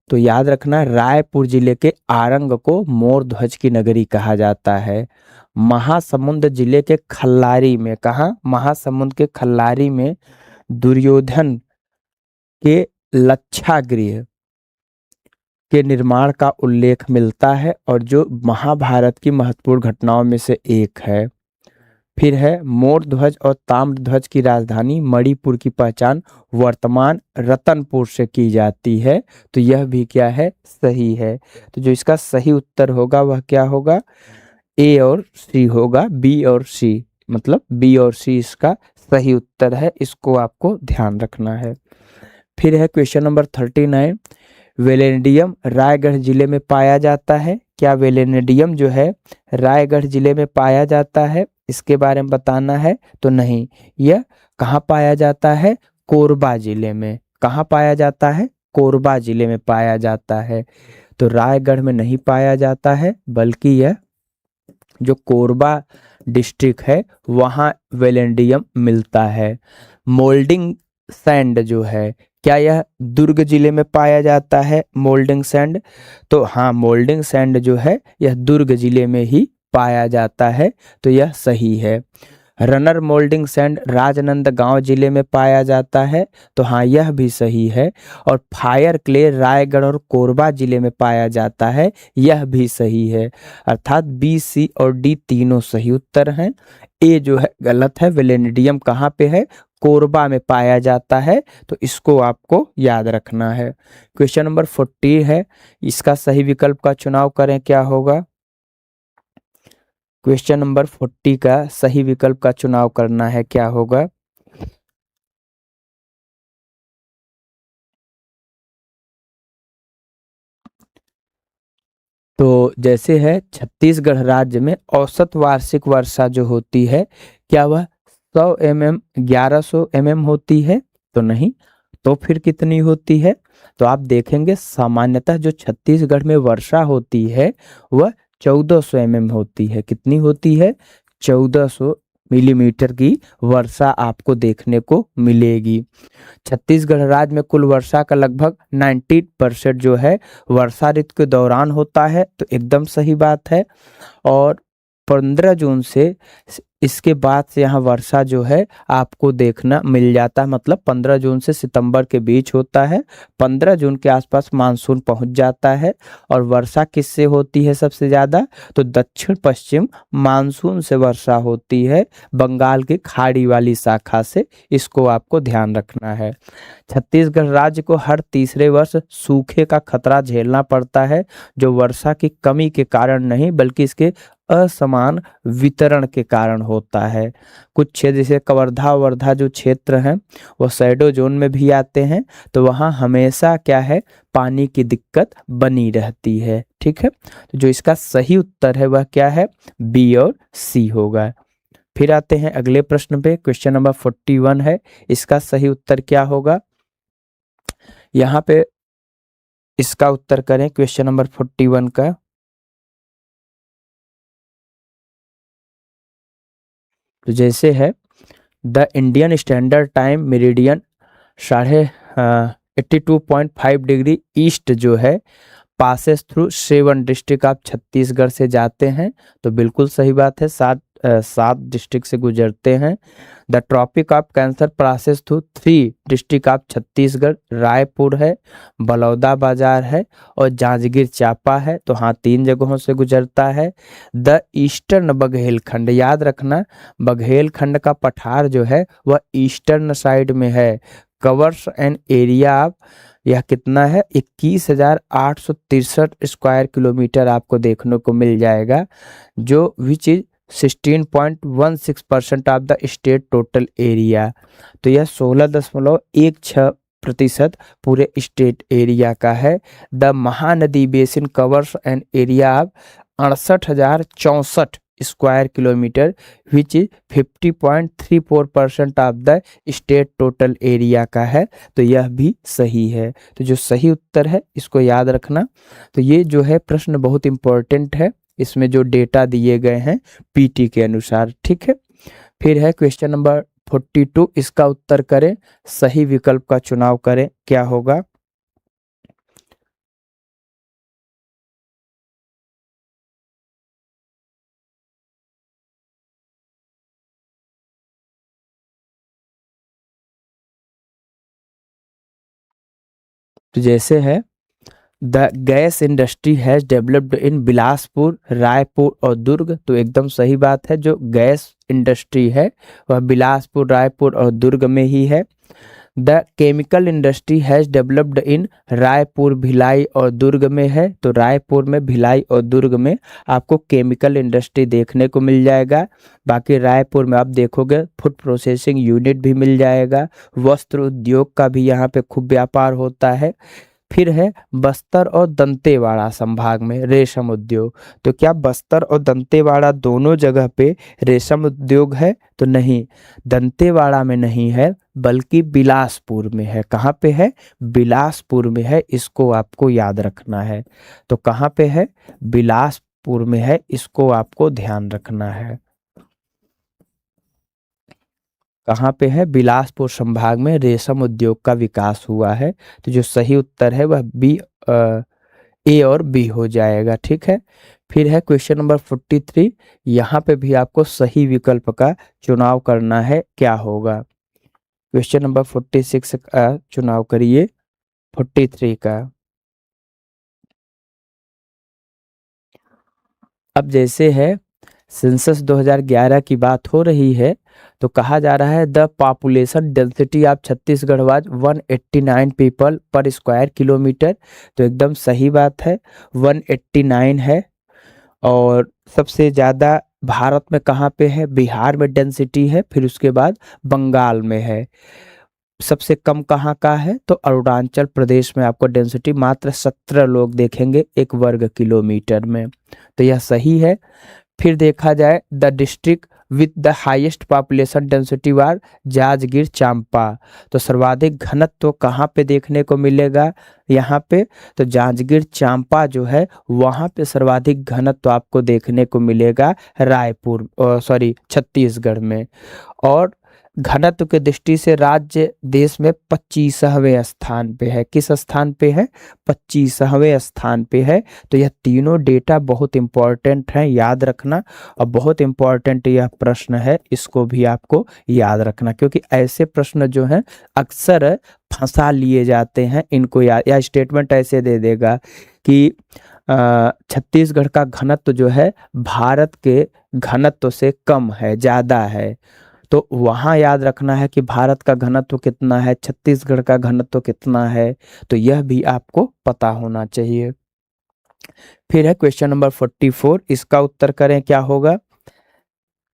तो याद रखना रायपुर जिले के आरंग को मोर ध्वज की नगरी कहा जाता है। महासमुंद जिले के खल्लारी में, कहा, महासमुंद के खल्लारी में दुर्योधन के लच्छागृह के निर्माण का उल्लेख मिलता है और जो महाभारत की महत्वपूर्ण घटनाओं में से एक है। फिर है मोर ध्वज और ताम्र ध्वज की राजधानी मणिपुर की पहचान वर्तमान रतनपुर से की जाती है, तो यह भी क्या है, सही है। तो जो इसका सही उत्तर होगा वह क्या होगा, ए और सी होगा, बी और सी, मतलब बी और सी इसका सही उत्तर है, इसको आपको ध्यान रखना है। फिर है क्वेश्चन नंबर 39। वेलेडियम रायगढ़ जिले में पाया जाता है, क्या वेलेडियम जो है रायगढ़ जिले में पाया जाता है, इसके बारे में बताना है। तो नहीं, यह कहाँ पाया जाता है, कोरबा जिले में। कहाँ पाया जाता है, कोरबा जिले में पाया जाता है। तो रायगढ़ में नहीं पाया जाता है, बल्कि यह जो कोरबा डिस्ट्रिक्ट है वहाँ वेलेडियम मिलता है। मोल्डिंग सैंड जो है, क्या यह दुर्ग जिले में पाया जाता है, मोल्डिंग सैंड। तो हाँ मोल्डिंग सैंड जो है यह दुर्ग जिले में ही पाया जाता है, तो यह सही है। रनर मोल्डिंग सैंड राजनांदगांव जिले में पाया जाता है, तो हाँ यह भी सही है। और फायर क्ले रायगढ़ और कोरबा जिले में पाया जाता है, यह भी सही है। अर्थात बी सी और डी तीनों सही उत्तर हैं। ए जो है गलत है, वेलेडियम कहाँ पे है, कोरबा में पाया जाता है, तो इसको आपको याद रखना है। क्वेश्चन नंबर 40 है, इसका सही विकल्प का चुनाव करें, क्या होगा। क्वेश्चन नंबर 40 का सही विकल्प का चुनाव करना है, क्या होगा। तो जैसे है छत्तीसगढ़ राज्य में औसत वार्षिक वर्षा जो होती है, क्या वह 100 mm 1100 mm होती है, तो नहीं, तो फिर कितनी होती है। तो आप देखेंगे सामान्यतः जो छत्तीसगढ़ में वर्षा होती है वह 1400 mm होती है। कितनी होती है, 1400 मिलीमीटर की वर्षा आपको देखने को मिलेगी। छत्तीसगढ़ राज्य में कुल वर्षा का लगभग 90% जो है वर्षा ऋतु के दौरान होता है, तो एकदम सही बात है। और 15 जून से इसके बाद से यहाँ वर्षा जो है आपको देखना मिल जाता है, मतलब 15 जून से सितंबर के बीच होता है। 15 जून के आसपास मानसून पहुंच जाता है। और वर्षा किससे होती है सबसे ज़्यादा, तो दक्षिण पश्चिम मानसून से वर्षा होती है, बंगाल की खाड़ी वाली शाखा से, इसको आपको ध्यान रखना है। छत्तीसगढ़ राज्य को हर तीसरे वर्ष सूखे का खतरा झेलना पड़ता है, जो वर्षा की कमी के कारण नहीं बल्कि इसके असमान वितरण के कारण होता है। कुछ क्षेत्र जैसे कवर्धा वर्धा जो क्षेत्र हैं वो शैडो जोन में भी आते हैं, तो वहाँ हमेशा क्या है, पानी की दिक्कत बनी रहती है, ठीक है। तो जो इसका सही उत्तर है वह क्या है, बी और सी होगा। फिर आते हैं अगले प्रश्न पे, क्वेश्चन नंबर 41 है, इसका सही उत्तर क्या होगा। यहाँ पे इसका उत्तर करें क्वेश्चन नंबर 41 का। तो जैसे है the Indian standard time meridian 82.5 degree east जो है पासेस थ्रू 7 डिस्ट्रिक्ट आप छत्तीसगढ़ से जाते हैं, तो बिल्कुल सही बात है, 7 डिस्ट्रिक्ट से गुजरते हैं। The tropic of cancer passes through 3 district of Chhattisgarh, Raipur है, बलौदा बाजार है और जांजगीर चांपा है, तो हाँ 3 जगहों से गुजरता है। द ईस्टर्न बघेलखंड, याद रखना बघेलखंड का पठार जो है वह ईस्टर्न साइड में है। कवर्स एन एरिया ऑफ, यह कितना है 21,863 स्क्वायर किलोमीटर आपको देखने को मिल जाएगा, जो which is 16.16% of the state total area. तो यह 16.16% पूरे स्टेट एरिया का है। The Mahanadi basin covers an area of 68,064 square kilometre which is 50.34% of the state total area का है, तो यह भी सही है। तो जो सही उत्तर है इसको याद रखना। तो ये जो है प्रश्न बहुत इंपॉर्टेंट है, इसमें जो डेटा दिए गए हैं पीटी के अनुसार, ठीक है। फिर है क्वेश्चन नंबर 42, इसका उत्तर करें, सही विकल्प का चुनाव करें, क्या होगा। तो जैसे है the gas industry has developed in Bilaspur, Raipur और दुर्ग, तो एकदम सही बात है, जो गैस इंडस्ट्री है वह बिलासपुर, रायपुर और दुर्ग में ही है। The chemical industry has developed in Raipur, Bhilai और दुर्ग में है, तो रायपुर में, भिलाई और दुर्ग में आपको केमिकल इंडस्ट्री देखने को मिल जाएगा। बाकी रायपुर में आप देखोगे फूड प्रोसेसिंग यूनिट भी मिल जाएगा, वस्त्र उद्योग का भी यहाँ पे खूब व्यापार होता है। फिर है बस्तर और दंतेवाड़ा संभाग में रेशम उद्योग, तो क्या बस्तर और दंतेवाड़ा दोनों जगह पे रेशम उद्योग है, तो नहीं, दंतेवाड़ा में नहीं है बल्कि बिलासपुर में है। कहाँ पे है, बिलासपुर में है, इसको आपको याद रखना है। तो कहाँ पे है, बिलासपुर में है, इसको आपको ध्यान रखना है। कहाँ पे है, बिलासपुर संभाग में रेशम उद्योग का विकास हुआ है। तो जो सही उत्तर है वह बी, ए और बी हो जाएगा, ठीक है। फिर है क्वेश्चन नंबर 43, यहाँ पे भी आपको सही विकल्प का चुनाव करना है, क्या होगा। क्वेश्चन नंबर 46 का चुनाव करिए, 43 का। अब जैसे है सेंसस 2011 की बात हो रही है, तो कहा जा रहा है the population density of Chhattisgarh was 189 people पर स्क्वायर किलोमीटर, तो एकदम सही बात है, 189 है। और सबसे ज़्यादा भारत में कहाँ पे है, बिहार में डेंसिटी है, फिर उसके बाद बंगाल में है। सबसे कम कहाँ का है, तो अरुणाचल प्रदेश में आपको डेंसिटी मात्र 17 लोग देखेंगे 1 वर्ग किलोमीटर में, तो यह सही है। फिर देखा जाए the district with the highest population density was Janjgir Champa, तो सर्वाधिक घनत्व कहाँ पे देखने को मिलेगा, यहाँ पे, तो जांजगीर चांपा जो है वहाँ पे सर्वाधिक घनत्व आपको देखने को मिलेगा रायपुर, सॉरी छत्तीसगढ़ में। और घनत्व के दृष्टि से राज्य देश में 25वें स्थान पे है। किस स्थान पे है, 25वें स्थान पे है। तो यह तीनों डेटा बहुत इंपॉर्टेंट है, याद रखना। और बहुत इंपॉर्टेंट यह प्रश्न है, इसको भी आपको याद रखना, क्योंकि ऐसे प्रश्न जो हैं अक्सर फंसा लिए जाते हैं। इनको याद, या स्टेटमेंट ऐसे दे देगा कि छत्तीसगढ़ का घनत्व जो है भारत के घनत्व से कम है, ज़्यादा है, तो वहाँ याद रखना है कि भारत का घनत्व कितना है, छत्तीसगढ़ का घनत्व कितना है, तो यह भी आपको पता होना चाहिए। फिर है क्वेश्चन नंबर 44, इसका उत्तर करें, क्या होगा।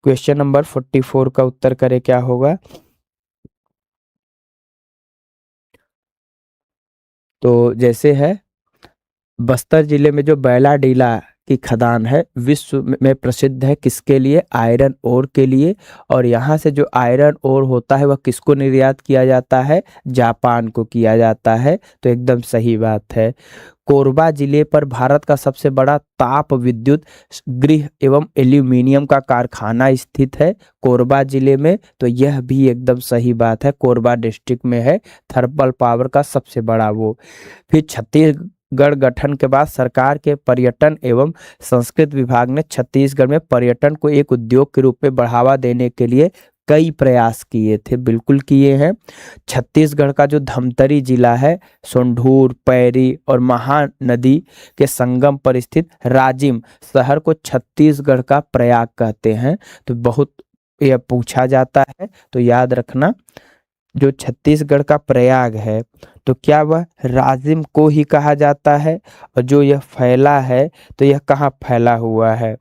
क्वेश्चन नंबर 44 का उत्तर करें, क्या होगा। तो जैसे है बस्तर जिले में जो बैलाडीला की खदान है विश्व में प्रसिद्ध है, किसके लिए, आयरन ओर के लिए। और यहाँ से जो आयरन ओर होता है वह किसको निर्यात किया जाता है, जापान को किया जाता है, तो एकदम सही बात है। कोरबा जिले पर भारत का सबसे बड़ा ताप विद्युत गृह एवं एल्यूमिनियम का कारखाना स्थित है, कोरबा जिले में, तो यह भी एकदम सही बात है, कोरबा डिस्ट्रिक्ट में है थर्मल पावर का सबसे बड़ा वो। फिर छत्तीसगढ़ गठन के बाद सरकार के पर्यटन एवं संस्कृति विभाग ने छत्तीसगढ़ में पर्यटन को एक उद्योग के रूप में बढ़ावा देने के लिए कई प्रयास किए थे, बिल्कुल किए हैं। छत्तीसगढ़ का जो धमतरी जिला है, सोंढूर, पैरी और महानदी के संगम पर स्थित राजिम शहर को छत्तीसगढ़ का प्रयाग कहते हैं। तो बहुत यह पूछा जाता है, तो याद रखना, जो छत्तीसगढ़ का प्रयाग है तो क्या वह राजिम को ही कहा जाता है, और जो यह फैला है तो यह कहाँ फैला हुआ है,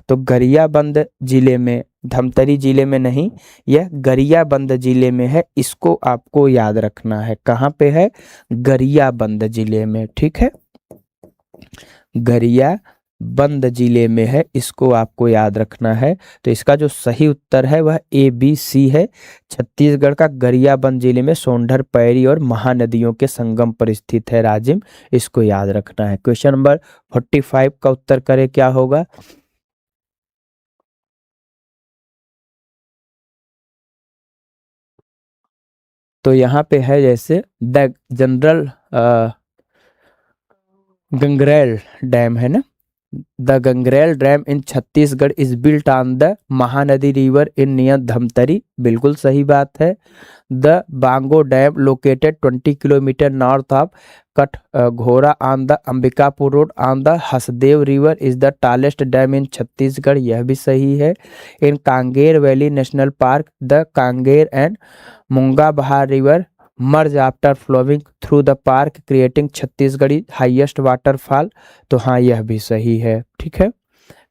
तो गरियाबंद जिले में, धमतरी जिले में नहीं, यह गरियाबंद जिले में है। इसको आपको याद रखना है, कहाँ पे है, गरियाबंद जिले में, ठीक है, गरियाबंद जिले में है, इसको आपको याद रखना है। तो इसका जो सही उत्तर है वह ABC है। छत्तीसगढ़ का गरियाबंद जिले में सोंढर, पैरी और महानदियों के संगम पर स्थित है राजिम, इसको याद रखना है। क्वेश्चन नंबर 45 का उत्तर करें, क्या होगा। तो यहाँ पे है जैसे द जनरल गंगरेल डैम है ना, the Gangrel dam in Chhattisgarh is built on the Mahanadi river in near Dhamtari, बिल्कुल सही बात है। The Bango dam located 20 kilometre north of Katghora on the Ambikapur road on the Hasdeo river is the tallest dam in Chhattisgarh, यह भी सही है। In Kanger valley national park the Kanger and Munga Bahar river merge after flowing through the park creating छत्तीसगढ़ी हाईएस्ट वाटरफॉल, तो हाँ यह भी सही है, ठीक है।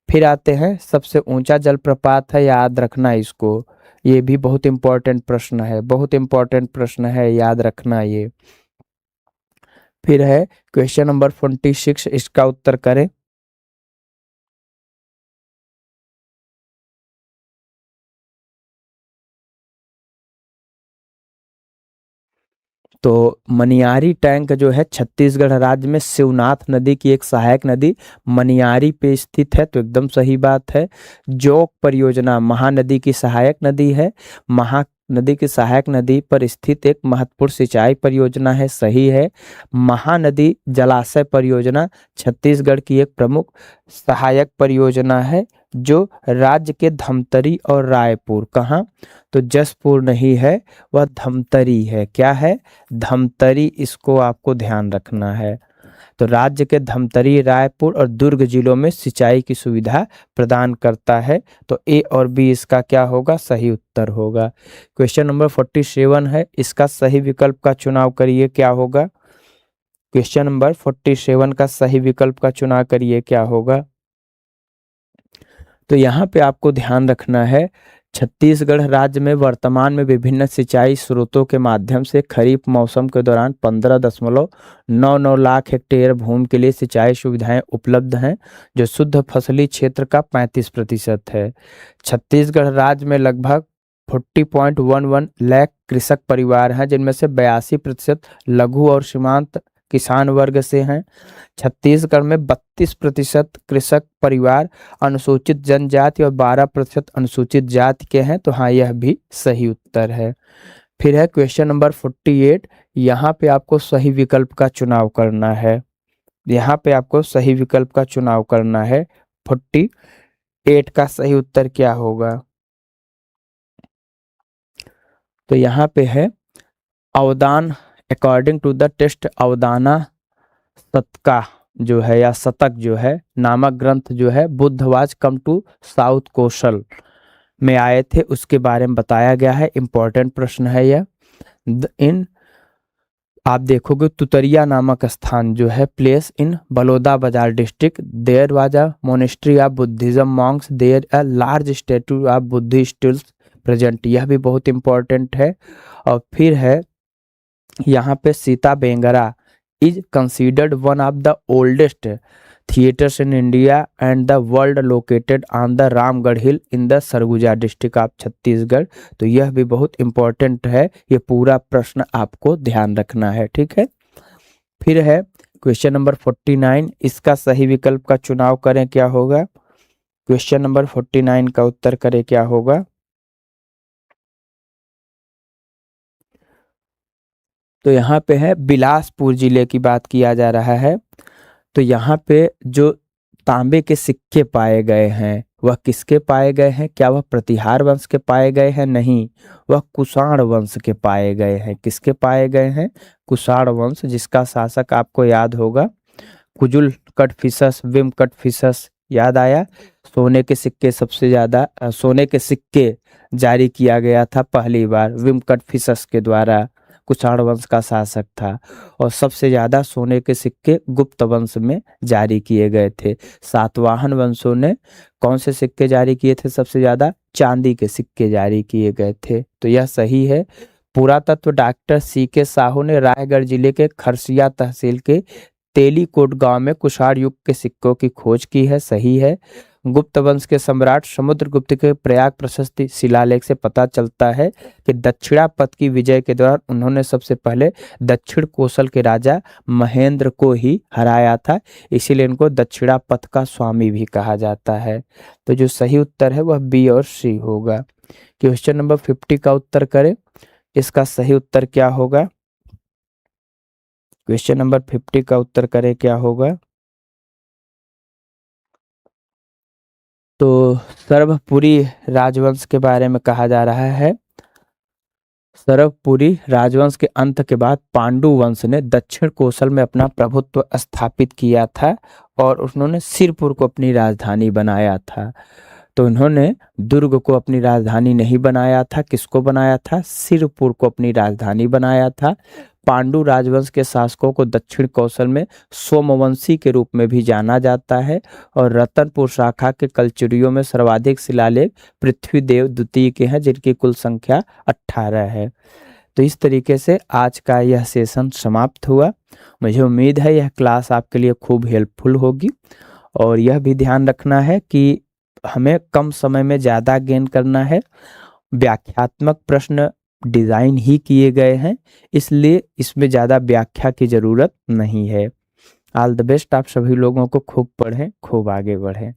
फिर आते हैं, सबसे ऊंचा जलप्रपात है, याद रखना इसको, ये भी बहुत इंपॉर्टेंट प्रश्न है, बहुत इंपॉर्टेंट प्रश्न है, याद रखना ये। फिर है क्वेश्चन नंबर 46, इसका उत्तर करें। तो मनियारी टैंक जो है छत्तीसगढ़ राज्य में शिवनाथ नदी की एक सहायक नदी मनियारी पे स्थित है, तो एकदम सही बात है। जोक परियोजना महानदी की सहायक नदी है, महानदी की सहायक नदी पर स्थित एक महत्वपूर्ण सिंचाई परियोजना है, सही है। महानदी जलाशय परियोजना छत्तीसगढ़ की एक प्रमुख सहायक परियोजना है, जो राज्य के धमतरी और रायपुर, कहाँ, तो जसपुर नहीं है, वह धमतरी है, क्या है, धमतरी, इसको आपको ध्यान रखना है। तो राज्य के धमतरी, रायपुर और दुर्ग जिलों में सिंचाई की सुविधा प्रदान करता है, तो A और B इसका क्या होगा, सही उत्तर होगा। क्वेश्चन नंबर 47 है, इसका सही विकल्प का चुनाव करिए, क्या होगा। क्वेश्चन नंबर 47 का सही विकल्प का चुनाव करिए, क्या होगा। तो यहाँ पे आपको ध्यान रखना है, छत्तीसगढ़ राज्य में वर्तमान में विभिन्न सिंचाई स्रोतों के माध्यम से खरीफ मौसम के दौरान 15.99 लाख हेक्टेयर भूमि के लिए सिंचाई सुविधाएं उपलब्ध हैं, जो शुद्ध फसली क्षेत्र का 35% है। छत्तीसगढ़ राज्य में लगभग 40.11 लाख कृषक परिवार हैं, जिनमें से 82% लघु और सीमांत किसान वर्ग से हैं। छत्तीसगढ़ में 32% कृषक परिवार अनुसूचित जनजाति और 12% अनुसूचित जाति के हैं, तो हाँ यह भी सही उत्तर है। फिर है क्वेश्चन नंबर 48, यहाँ पे आपको सही विकल्प का चुनाव करना है, यहाँ पे आपको सही विकल्प का चुनाव करना है। 48 का सही उत्तर क्या होगा। तो यहाँ पे है अवदान, अकॉर्डिंग टू द टेस्ट अवदाना शतका जो है या शतक जो है नामक ग्रंथ जो है बुद्धवाज कम टू साउथ कोशल में आए थे, उसके बारे में बताया गया है, इंपॉर्टेंट प्रश्न है यह। इन आप देखोगे तुतरिया नामक स्थान जो है place in Baloda Bazar district, there was a monastery of Buddhism monks, there a large statue of Buddhist present, यह भी बहुत इंपॉर्टेंट है। और फिर है यहाँ पे Sita Bengra is considered one of the oldest theatres in India and the world located on the Ramgarh hill in the Surguja district of Chhattisgarh, तो यह भी बहुत इंपॉर्टेंट है, ये पूरा प्रश्न आपको ध्यान रखना है, ठीक है। फिर है क्वेश्चन नंबर 49, इसका सही विकल्प का चुनाव करें, क्या होगा। क्वेश्चन नंबर 49 का उत्तर करें, क्या होगा। तो यहाँ पे है बिलासपुर जिले की बात किया जा रहा है। तो यहाँ पे जो तांबे के सिक्के पाए गए हैं वह किसके पाए गए हैं? क्या वह प्रतिहार वंश के पाए गए हैं? नहीं, वह कुषाण वंश के पाए गए हैं। किसके पाए गए हैं? कुषाण वंश, जिसका शासक आपको याद होगा कुजुल कटफिसस, विम कटफिसस। याद आया? सोने के सिक्के सबसे ज्यादा सोने के सिक्के जारी किया गया था पहली बार विम कटफिसस के द्वारा। कुषाण वंश का शासक था और सबसे ज्यादा सोने के सिक्के गुप्त वंश में जारी किए गए थे। सातवाहन वंशों ने कौन से सिक्के जारी किए थे? सबसे ज्यादा चांदी के सिक्के जारी किए गए थे। तो यह सही है। पुरातत्व डॉक्टर C.K. साहू ने रायगढ़ जिले के खरसिया तहसील के तेलीकोट गांव में कुषाण युग के सिक्कों की खोज की है। सही है। गुप्त वंश के सम्राट समुद्रगुप्त के प्रयाग प्रशस्ति शिलालेख से पता चलता है कि दक्षिणापथ की विजय के दौरान उन्होंने सबसे पहले दक्षिण कोसल के राजा महेंद्र को ही हराया था, इसीलिए इनको दक्षिणापथ का स्वामी भी कहा जाता है। तो जो सही उत्तर है वह बी और सी होगा। क्वेश्चन नंबर 50 का उत्तर करें। इसका सही उत्तर क्या होगा? क्वेश्चन नंबर 50 का उत्तर करें क्या होगा? तो सर्वपुरी राजवंश के बारे में कहा जा रहा है। सर्वपुरी राजवंश के अंत के बाद पांडु वंश ने दक्षिण कोसल में अपना प्रभुत्व स्थापित किया था और उन्होंने सिरपुर को अपनी राजधानी बनाया था। तो उन्होंने दुर्ग को अपनी राजधानी नहीं बनाया था। किसको बनाया था? सिरपुर को अपनी राजधानी बनाया था। पांडु राजवंश के शासकों को दक्षिण कौशल में सोमवंशी के रूप में भी जाना जाता है और रतनपुर शाखा के कलचुरियों में सर्वाधिक शिलालेख पृथ्वीदेव द्वितीय के हैं, जिनकी कुल संख्या 18 है। तो इस तरीके से आज का यह सेशन समाप्त हुआ। मुझे उम्मीद है यह क्लास आपके लिए खूब हेल्पफुल होगी और यह भी ध्यान रखना है कि हमें कम समय में ज़्यादा गेन करना है। व्याख्यात्मक प्रश्न डिज़ाइन ही किए गए हैं, इसलिए इसमें ज़्यादा व्याख्या की ज़रूरत नहीं है। All the best. आप सभी लोगों को खूब पढ़ें, खूब आगे बढ़ें।